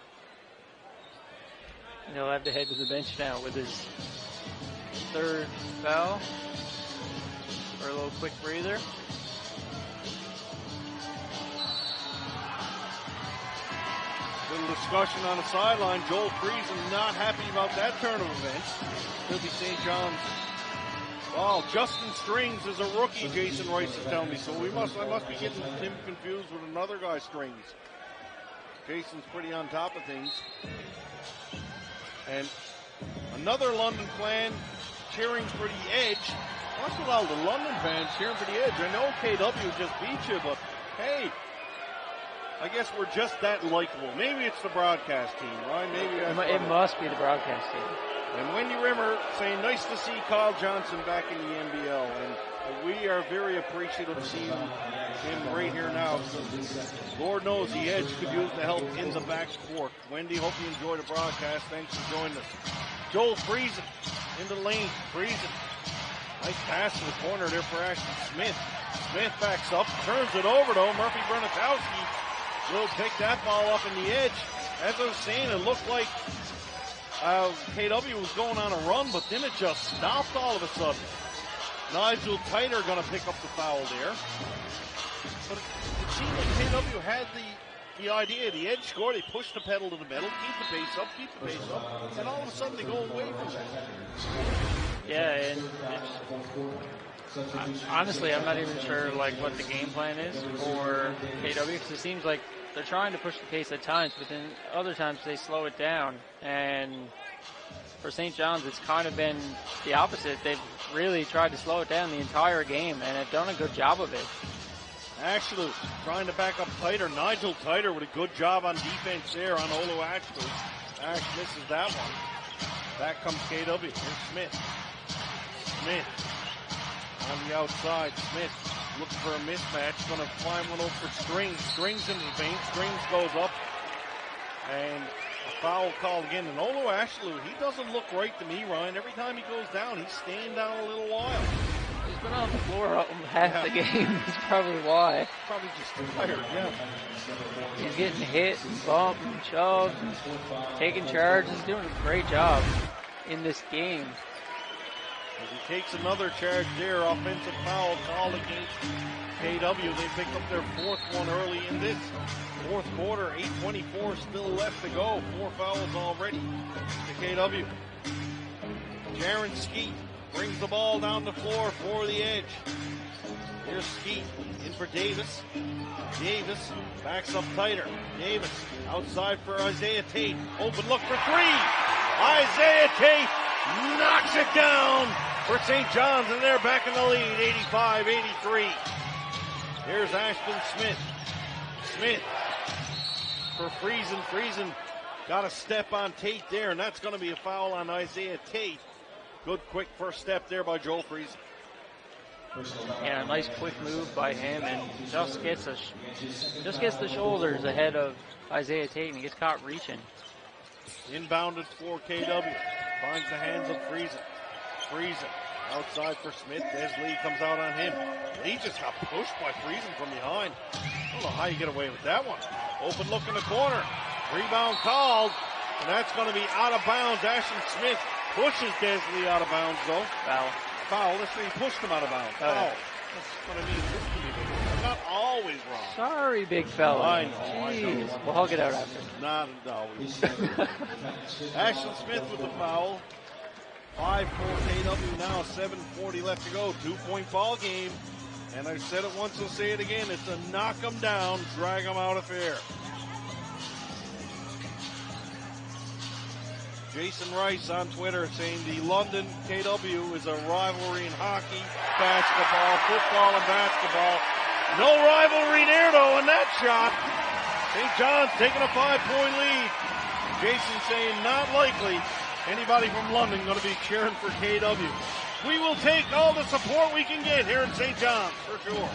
A: He'll have to head to the bench now with his third foul. For a little quick breather.
B: Little discussion on the sideline. Joel Friesen not happy about that turn of events. Could be St. John's. Well, Justin Strings is a rookie, Jason Rice is telling me, so I must be getting him confused with another guy, Strings. Jason's pretty on top of things. And another London fan cheering for the Edge. What's with all the London fans cheering for the Edge? I know KW just beat you, but hey, I guess we're just that likable. Maybe it's the broadcast team, right? Maybe
A: it must be the broadcast team.
B: And Wendy Rimmer saying, nice to see Kyle Johnson back in the NBL. And we are very appreciative of seeing him right here now. Lord knows the Edge could use the help in the backcourt. Wendy, hope you enjoy the broadcast. Thanks for joining us. Joel Friesen into the lane. Friesen. Nice pass to the corner there for Ashton Smith. Smith backs up, turns it over though. Murphy Bernatowski will pick that ball up in the edge. As I was saying, it looked like KW was going on a run, but then it just stopped all of a sudden. Nigel Tyter going to pick up the foul there. But it seemed like KW had the idea, the edge score. They push the pedal to the metal, keep the pace up, and all of a sudden they go away from that.
A: Yeah, and honestly, I'm not even sure what the game plan is for KW, because it seems like they're trying to push the pace at times, but then other times they slow it down. And for St. John's, it's kind of been the opposite. They've really tried to slow it down the entire game, and have done a good job of it.
B: Ashlew trying to back up Tyter. Nigel Tyter with a good job on defense there on Olu Ashlew. Ash misses that one. Back comes KW. Here's Smith. Smith on the outside. Smith looking for a mismatch. Going to find one over for Strings. Strings into the paint. Strings goes up. And a foul called again. And Olu Ashlew, he doesn't look right to me, Ryan. Every time he goes down, he's staying down a little while.
A: He's been on the floor half the game. That's probably why.
B: Probably just tired, yeah.
A: He's getting hit and bumped and shoved and taking charge. He's doing a great job in this game.
B: As he takes another charge there, offensive foul called against KW. They pick up their fourth one early in this fourth quarter. 8:24 still left to go. 4 fouls already to KW. Jaron Skeet brings the ball down the floor for the Edge. Here's Skeet in for Davis. Davis backs up Tyter. Davis outside for Isaiah Tate. Open look for three. Isaiah Tate knocks it down for St. John's, and they're back in the lead, 85-83. Here's Ashton Smith. Smith for Friesen. Friesen got a step on Tate there, and that's going to be a foul on Isaiah Tate. Good quick first step there by Joel Friesen.
A: Yeah, a nice quick move by him, and just gets the shoulders ahead of Isaiah Tate, and he gets caught reaching.
B: Inbounded for KW. Finds the hands of Friesen. Friesen outside for Smith. Des Lee comes out on him. Lee just got pushed by Friesen from behind. I don't know how you get away with that one. Open look in the corner. Rebound called, and that's going to be out of bounds. Ashton Smith pushes Des Lee out of bounds, though. Foul. Let's say he pushed him out of bounds. Foul. That's what I mean. This can be big. I'm not always wrong.
A: Sorry, big fella.
B: I know.
A: We'll hug it out after.
B: Not always. Ashton Smith with the foul. 5 for KW now. 7:40 left to go. 2-point ball game. And I've said it once, I'll say it again. It's a knock them down, drag them out affair. Jason Rice on Twitter saying the London KW is a rivalry in hockey, basketball, football, and basketball. No rivalry there, though, in that shot. St. John's taking a 5-point lead. Jason saying not likely anybody from London going to be cheering for KW. We will take all the support we can get here in St. John's, for sure.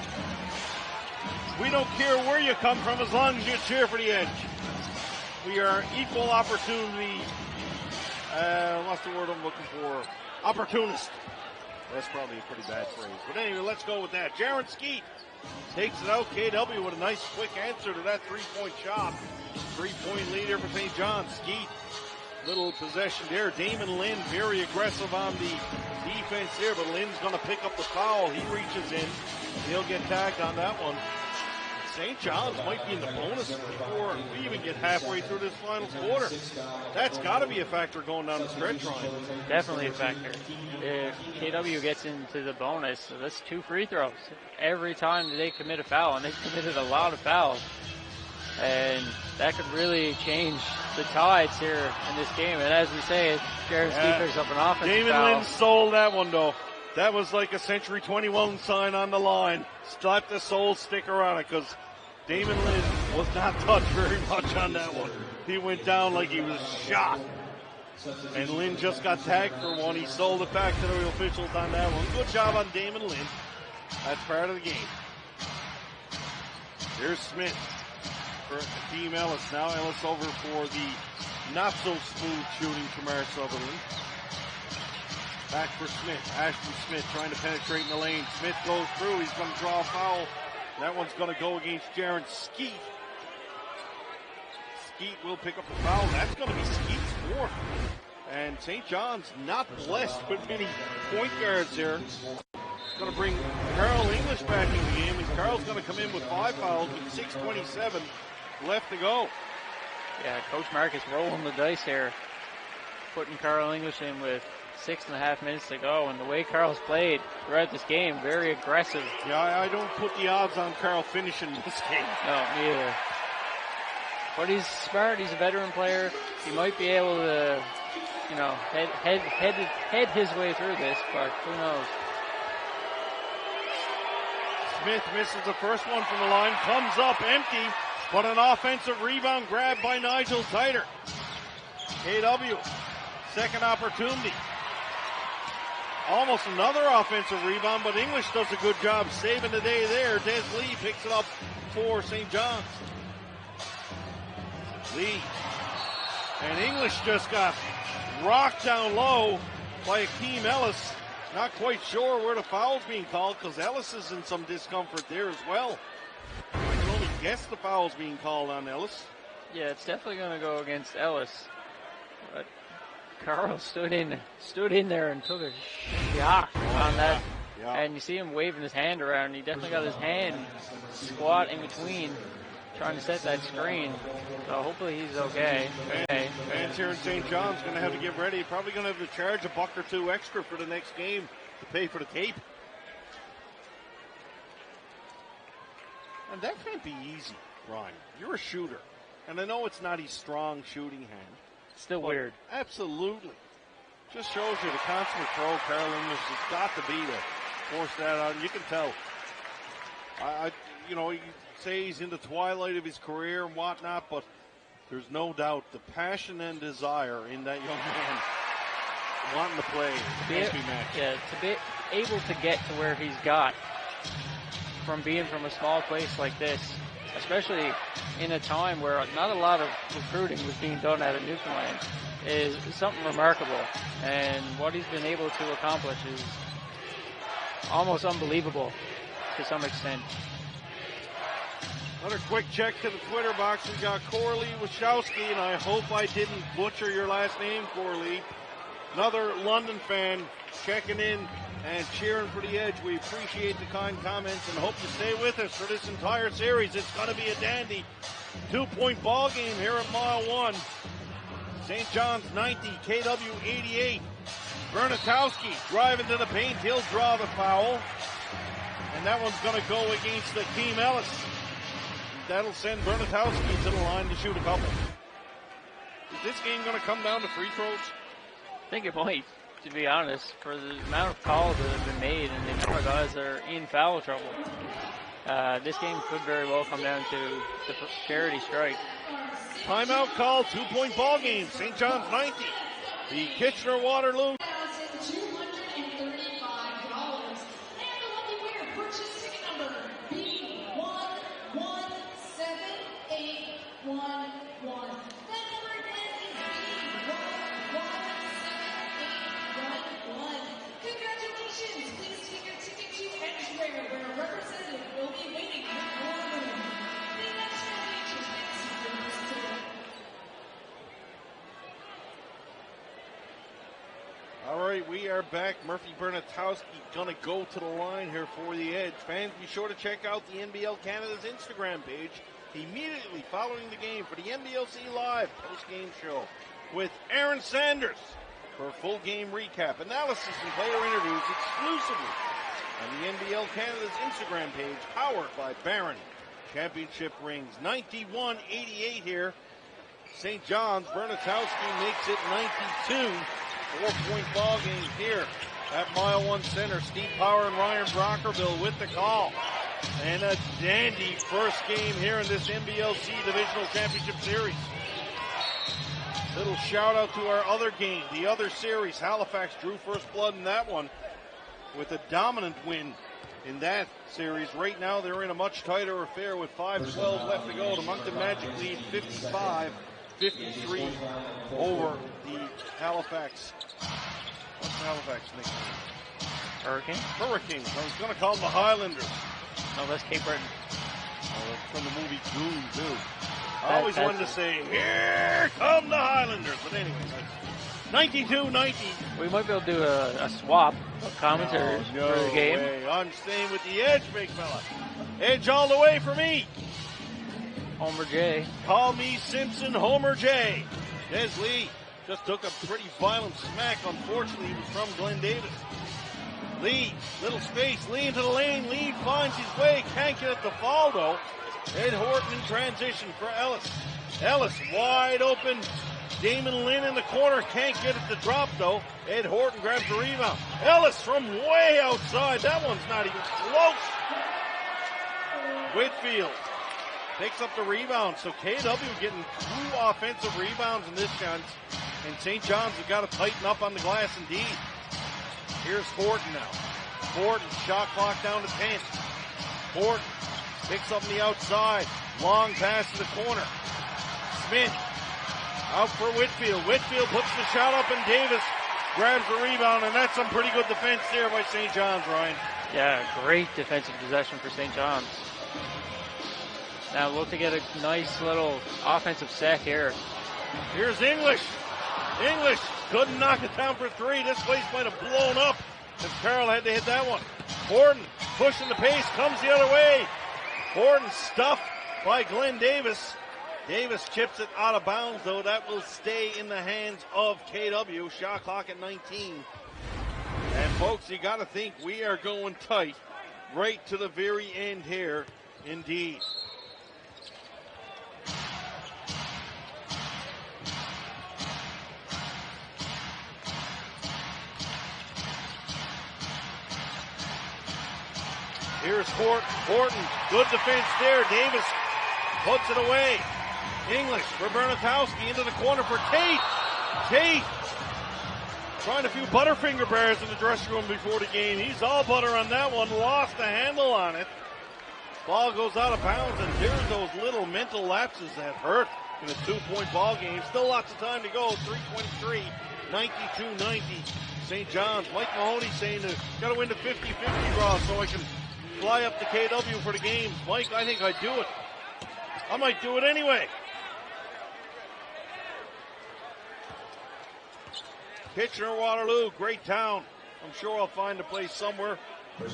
B: We don't care where you come from as long as you cheer for the Edge. We are equal opportunity. What's the word I'm looking for? Opportunist. That's probably a pretty bad phrase. But anyway, let's go with that. Jaron Skeet takes it out. KW with a nice quick answer to that 3-point shot. 3-point leader for St. John's. Skeet, little possession there. Damon Lynn very aggressive on the defense there, but Lynn's going to pick up the foul. He reaches in. He'll get tagged on that one. St. John's might be in the bonus before we even get halfway through this final quarter. That's got to be a factor going down the stretch, Ryan.
A: Definitely a factor. If KW gets into the bonus, so that's 2 free throws every time they commit a foul, and they've committed a lot of fouls. And that could really change the tides here in this game. And as we say, Jared Skeet picks up an offensive
B: Damon
A: foul.
B: Lynn stole that one, though. That was like a Century 21 sign on the line. Slap the soul sticker on it, because Damon Lynn was not touched very much on that one. He went down like he was shot. And Lynn just got tagged for one. He sold it back to the officials on that one. Good job on Damon Lynn. That's part of the game. There's Smith for Team Ellis. Now Ellis over for the not-so-smooth shooting Kamar Sutherland. Back for Smith. Ashton Smith trying to penetrate in the lane. Smith goes through. He's going to draw a foul. That one's going to go against Jaron Skeet. Skeet will pick up the foul. That's going to be Skeet's 4th. And St. John's not blessed with many point guards here. Going to bring Carl English back in the game, and Carl's going to come in with 5 fouls with 6:27 left to go.
A: Yeah, Coach Marcus rolling the dice here, putting Carl English in with 6.5 minutes to go. And the way Carl's played throughout this game, very aggressive.
B: Yeah, I don't put the odds on Carl finishing this game.
A: No, me either. But he's smart. He's a veteran player. He might be able to, you know, head his way through this, but who knows?
B: Smith misses the first one from the line, comes up empty, but an offensive rebound grab by Nigel Titer. KW, second opportunity. Almost another offensive rebound, but English does a good job saving the day there. Des Lee picks it up for St. John's. Lee. And English just got rocked down low by Akeem Ellis. Not quite sure where the foul's being called because Ellis is in some discomfort there as well. I can only guess the foul's being called on Ellis.
A: Yeah, it's definitely going to go against Ellis. But Carl stood in there and took a shot on that.
B: Yeah.
A: And you see him waving his hand around. He definitely got his hand squat in between, trying to set that screen. So hopefully he's okay.
B: Fans here in St. John's going to have to get ready. Probably going to have to charge $1 or $2 extra for the next game to pay for the tape. And that can't be easy, Brian. You're a shooter. And I know it's not his strong shooting hand.
A: Still weird.
B: Absolutely. Just shows you the consummate pro Carl English has got to be to force that out. You can tell. You say he's in the twilight of his career and whatnot, but there's no doubt the passion and desire in that young man wanting to play can't be matched.
A: Yeah, to be able to get to where he's got from being from a small place like this, especially in a time where not a lot of recruiting was being done out of Newfoundland, is something remarkable. And what he's been able to accomplish is almost unbelievable to some extent.
B: Another quick check to the Twitter box. We got Corley Wachowski, and I hope I didn't butcher your last name, Corley. Another London fan checking in and cheering for the Edge. We appreciate the kind comments and hope you stay with us for this entire series. It's going to be a dandy 2-point ball game here at Mile 1. St. John's 90, KW 88. Bernatowski driving to the paint. He'll draw the foul. And that one's going to go against Akeem Ellis. That'll send Bernatowski to the line to shoot a couple. Is this game going to come down to free throws?
A: I think it might, to be honest, for the amount of calls that have been made and the number of guys that are in foul trouble. This game could very well come down to the charity strike.
B: Timeout call, 2-point ball game. St. John's 90. The Kitchener-Waterloo. We are back. Murphy Bernatowski gonna go to the line here for the Edge. Fans, be sure to check out the NBL Canada's Instagram page immediately following the game for the NBLC Live post-game show with Aaron Sanders for a full game recap, analysis, and player interviews exclusively on the NBL Canada's Instagram page, powered by Barron Championship Rings. 91-88 here. St. John's. Bernatowski makes it 92. 4-point ball game here at Mile 1 Center. Steve Power and Ryan Brockerville with the call. And a dandy first game here in this NBLC Divisional Championship Series. Little shout out to our other game, the other series. Halifax drew first blood in that one with a dominant win in that series. Right now they're in a much tighter affair with 5:12 left to go. The Moncton Magic lead 55-53 over the Halifax. What's the Halifax nickname? Hurricanes. I was going to call them the Highlanders.
A: No, that's Cape Breton.
B: Oh, that's from the movie Goon, too. I always wanted to say, here come the Highlanders. But anyway, 92-90.
A: We might be able to do a swap of commentators
B: No
A: for the game.
B: way. I'm staying with the edge, big fella. Edge all the way for me.
A: Homer J.
B: Call me Simpson Homer J. Des Lee just took a pretty violent smack. Unfortunately, he was from Glenn Davis. Lee, little space, Lee into the lane. Lee finds his way, can't get it to fall though. Ed Horton in transition for Ellis. Ellis wide open. Damon Lynn in the corner, can't get it to drop though. Ed Horton grabs the rebound. Ellis from way outside. That one's not even close. Whitfield takes up the rebound. So KW getting 2 offensive rebounds in this chance. And St. John's have got to tighten up on the glass indeed. Here's Horton now. Horton, shot clock down to 10. Horton picks up on the outside. Long pass to the corner. Smith out for Whitfield. Whitfield puts the shot up and Davis grabs the rebound, and that's some pretty good defense there by St. John's, Ryan.
A: Yeah, great defensive possession for St. John's. Now look to get a nice little offensive set here.
B: Here's English. English couldn't knock it down for 3. This place might have blown up if Carroll had to hit that one. Horton pushing the pace, comes the other way. Horton stuffed by Glenn Davis. Davis chips it out of bounds, though. That will stay in the hands of KW. Shot clock at 19. And folks, you got to think we are going tight right to the very end here, indeed. Here's Horton. Good defense there. Davis puts it away. English for Bernatowski into the corner for Tate. Tate trying a few Butterfinger bears in the dressing room before the game. He's all butter on that one. Lost the handle on it. Ball goes out of bounds, and there's those little mental lapses that hurt in a 2-point ball game. Still lots of time to go. 3:23, 92-90. St. John's. Mike Mahoney saying got to win the 50-50 draw so I can fly up to KW for the game. Mike, I think I'd do it. I might do it anyway. Kitchener-Waterloo, great town. I'm sure I'll find a place somewhere.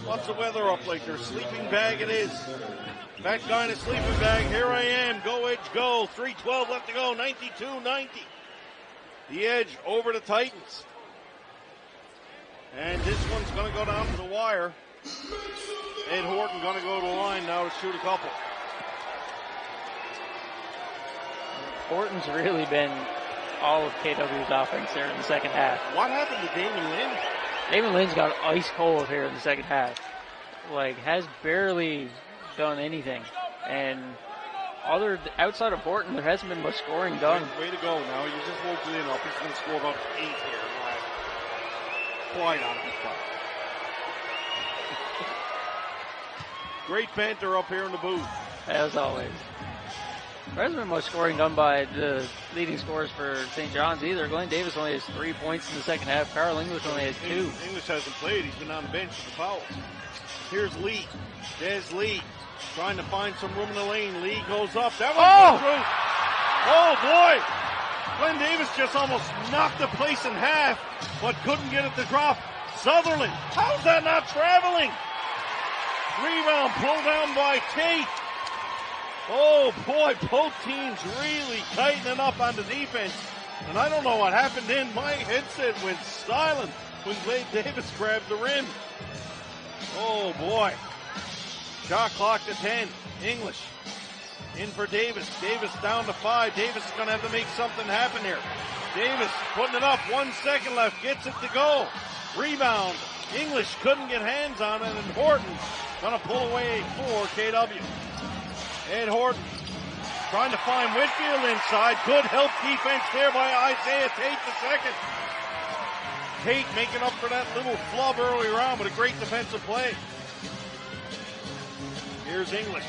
B: What's the weather up like? Their sleeping bag it is. Back guy in a sleeping bag. Here I am. Go Edge, go. 3:12 left to go. 92-90. The Edge over the Titans. And this one's going to go down to the wire. Ed Horton going to go to the line now to shoot a couple.
A: Horton's really been all of KW's offense there in the second half.
B: What happened to Damon Lynn?
A: Damon Lynn's got ice cold here in the second half. Like, has barely done anything. And outside of Horton, there hasn't been much scoring done.
B: Way to go now. You just woke Lynn up. He's going to score about 8 here. Quite out of his spot. Great banter up here in the booth.
A: As always. There hasn't been much scoring done by the leading scorers for St. John's either. Glenn Davis only has 3 points in the second half. Carl English only has 2.
B: English hasn't played. He's been on the bench for the fouls. Here's Lee. Des Lee trying to find some room in the lane. Lee goes up. That one goes through. Oh, boy. Glenn Davis just almost knocked the place in half, but couldn't get it to drop. Sutherland. How's that not traveling? Rebound pulled down by Tate. Oh boy, both teams really tightening up on the defense. And I don't know what happened then. My headset went silent when Glenn Davis grabbed the rim. Oh boy. Shot clock to 10. English in for Davis. Davis down to 5. Davis is going to have to make something happen here. Davis putting it up. 1 second left. Gets it to go. Rebound. English couldn't get hands on it, and Horton going to pull away for KW. Ed Horton trying to find Whitfield inside. Good help defense there by Isaiah Tate the second. Tate making up for that little flub earlier on with a great defensive play. Here's English.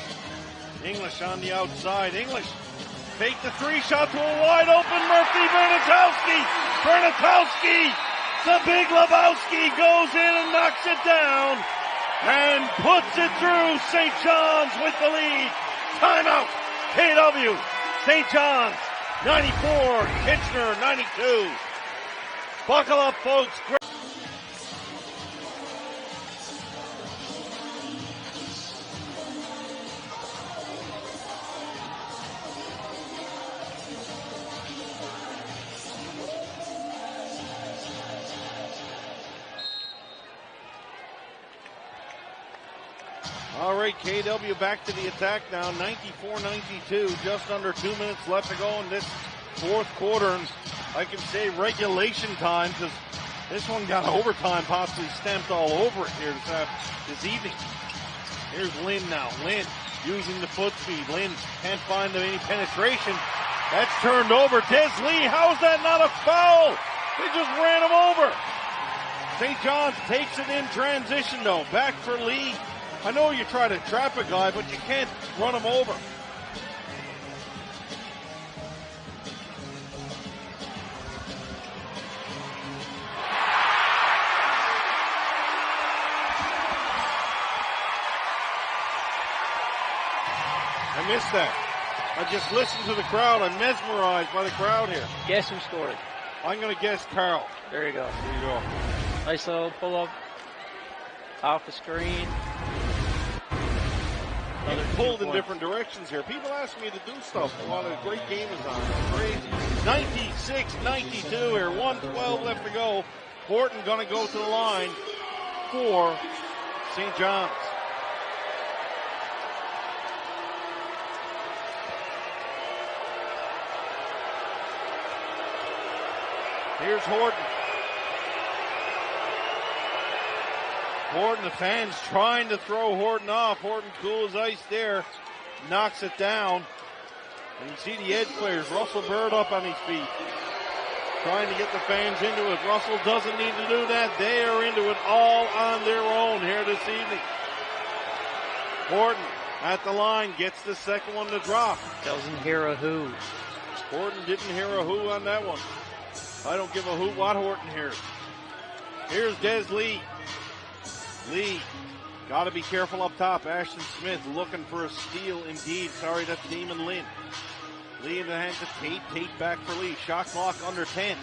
B: English on the outside. English fake the 3 shot to a wide open Murphy. Bernatowski. Bernatowski. The big Lebowski goes in and knocks it down and puts it through. St. John's with the lead. Timeout. KW. St. John's 94. Kitchener 92. Buckle up, folks. All right, KW back to the attack now, 94-92, just under 2 minutes left to go in this fourth quarter. And I can say regulation time because this one got overtime possibly stamped all over it here this evening. Here's Lynn now. Lynn using the foot speed. Lynn can't find any penetration. That's turned over. Des Lee, how is that not a foul? They just ran him over. St. John's takes it in transition though. Back for Lee. I know you try to trap a guy, but you can't run him over. I missed that. I just listened to the crowd. I'm mesmerized by the crowd here.
A: Guess who scored?
B: I'm going to guess Carl.
A: There you go.
B: There you go.
A: Nice little pull-up off the screen.
B: Another pulled in different directions here. People ask me to do stuff while a great game is on. It's crazy. 96-92 here. 1:12 left to go. Horton going to go to the line for St. John's. Here's Horton. Horton, the fans trying to throw Horton off. Horton cool as ice there. Knocks it down. And you see the edge players. Russell Bird up on his feet. Trying to get the fans into it. Russell doesn't need to do that. They are into it all on their own here this evening. Horton at the line gets the second one to drop.
A: Doesn't hear a who.
B: Horton didn't hear a who on that one. I don't give a hoot what Horton hears. Here's Des Lee. Lee, got to be careful up top. Ashton Smith looking for a steal indeed. Sorry, that's Damon Lynn. Lee in the hands of Tate. Tate back for Lee. Shot clock under 10.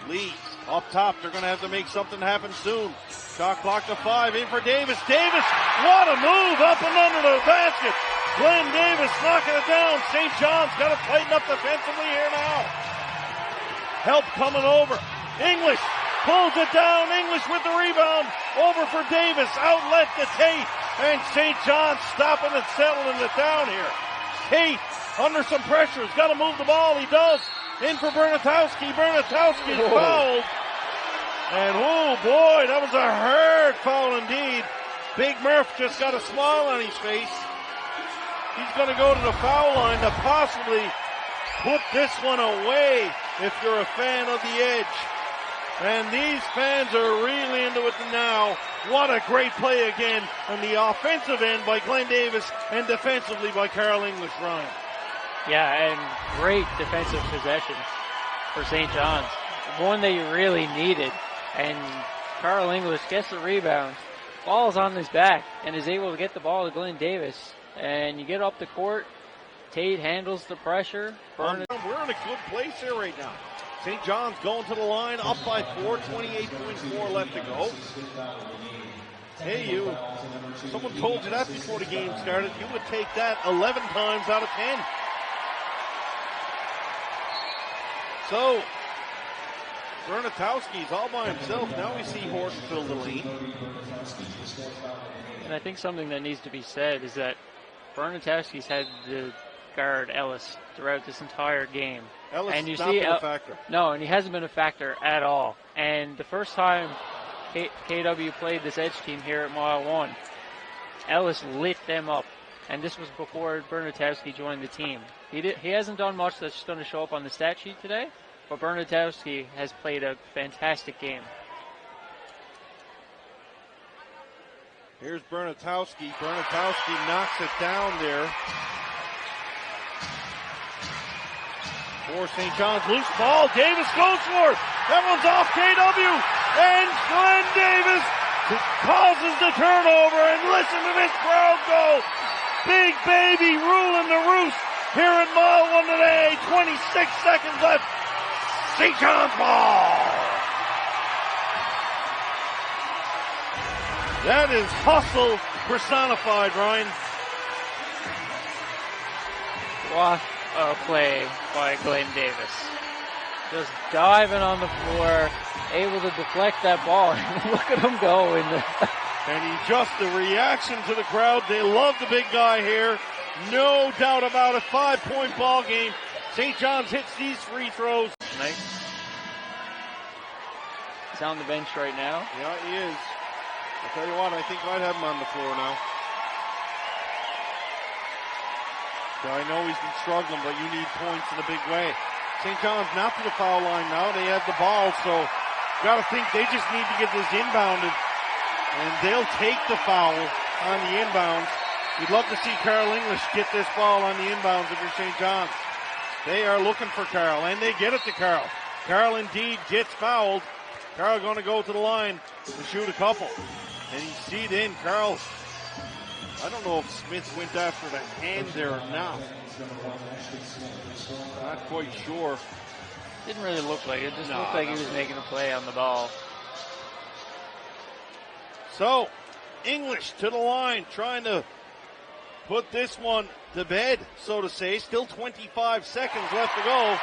B: Lee up top. They're going to have to make something happen soon. Shot clock to 5. In for Davis. Davis, what a move up and under the basket. Glenn Davis knocking it down. St. John's got to tighten up defensively here now. Help coming over. English pulls it down. English with the rebound. Over for Davis. Outlet to Tate. And St. John's stopping and settling it down here. Tate under some pressure. He's got to move the ball. He does. In for Bernatowski. Bernatowski fouled. And oh boy, that was a hard foul indeed. Big Murph just got a smile on his face. He's going to go to the foul line to possibly put this one away if you're a fan of the edge. And these fans are really into it now. What a great play again on the offensive end by Glenn Davis and defensively by Carl English, Ryan.
A: Yeah, and great defensive possession for St. John's. One they really needed. And Carl English gets the rebound. Ball's on his back and is able to get the ball to Glenn Davis. And you get up the court. Tate handles the pressure.
B: We're in a good place here right now. St. John's going to the line, up by 4, 28.4 left to go. Hey, you. Someone told you that before the game started. You would take that 11 times out of 10. So, Bernatowski's all by himself. Now we see Horton fill the lane.
A: And I think something that needs to be said is that Bernatowski's had the guard Ellis throughout this entire game.
B: Ellis
A: and you
B: not
A: see
B: been a factor.
A: No, and he hasn't been a factor at all. And the first time KW played this edge team here at Mile 1, Ellis lit them up. And this was before Bernatowski joined the team. He hasn't done much that's going to show up on the stat sheet today, but Bernatowski has played a fantastic game.
B: Here's Bernatowski. Bernatowski knocks it down there. For St. John's, loose ball. Davis goes for it. That one's off KW. And Glenn Davis causes the turnover. And listen to this crowd go. Big baby ruling the roost here at Mile 1 today. 26 seconds left. St. John's ball. That is hustle personified, Ryan.
A: What a play by Glenn Davis. Just diving on the floor, able to deflect that ball. Look at him go.
B: And the reaction to the crowd. They love the big guy here. No doubt about it. 5-point ball game. St. John's hits these free throws.
A: Tonight. He's on the bench right now.
B: Yeah, he is. I'll tell you what, I think I'd have him on the floor now. So I know he's been struggling, but you need points in a big way. St. John's not to the foul line now. They have the ball, so got to think they just need to get this inbounded. And they'll take the foul on the inbounds. You'd love to see Carl English get this ball on the inbounds if you're St. John's. They are looking for Carl, and they get it to Carl. Carl indeed gets fouled. Carl going to go to the line to shoot a couple. And he's seed in. Carl, I don't know if Smith went after the hand there or not. Not quite sure.
A: Didn't really look like it. Just looked like he was making a play on the ball.
B: So, English to the line, trying to put this one to bed, so to say. Still 25 seconds left to go.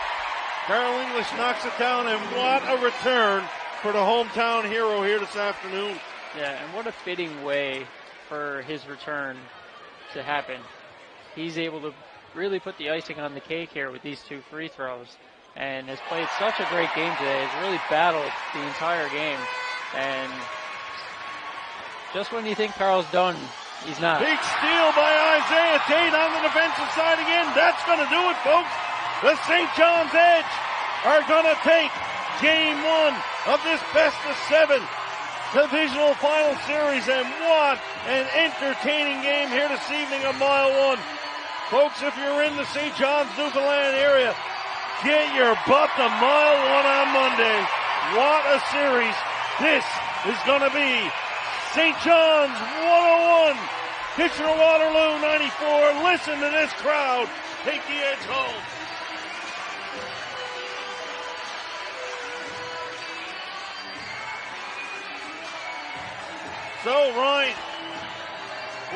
B: Carl English knocks it down, and what a return for the hometown hero here this afternoon.
A: Yeah, and what a fitting way for his return to happen. He's able to really put the icing on the cake here with these two free throws, and has played such a great game today. Has really battled the entire game, and just when you think Carl's done, he's not.
B: Big steal by Isaiah Tate on the defensive side again. That's going to do it, folks. The St. John's Edge are going to take game one of this best of 7 divisional final series, and what an entertaining game here this evening on Mile 1. Folks, if you're in the St. John's, Newfoundland area, get your butt to Mile 1 on Monday. What a series this is going to be. St. John's 101, Kitchener-Waterloo 94. Listen to this crowd take the Edge home. So, Ryan,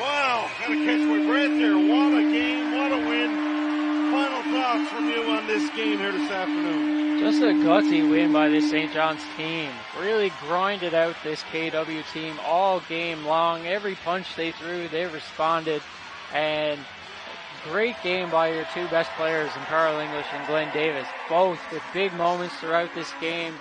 B: wow, gotta catch my breath there. What a game, what a win. Final thoughts from you on this game here this afternoon.
A: Just a gutsy win by this St. John's team. Really grinded out this KW team all game long. Every punch they threw, they responded. And great game by your two best players in Carl English and Glenn Davis, both with big moments throughout this game.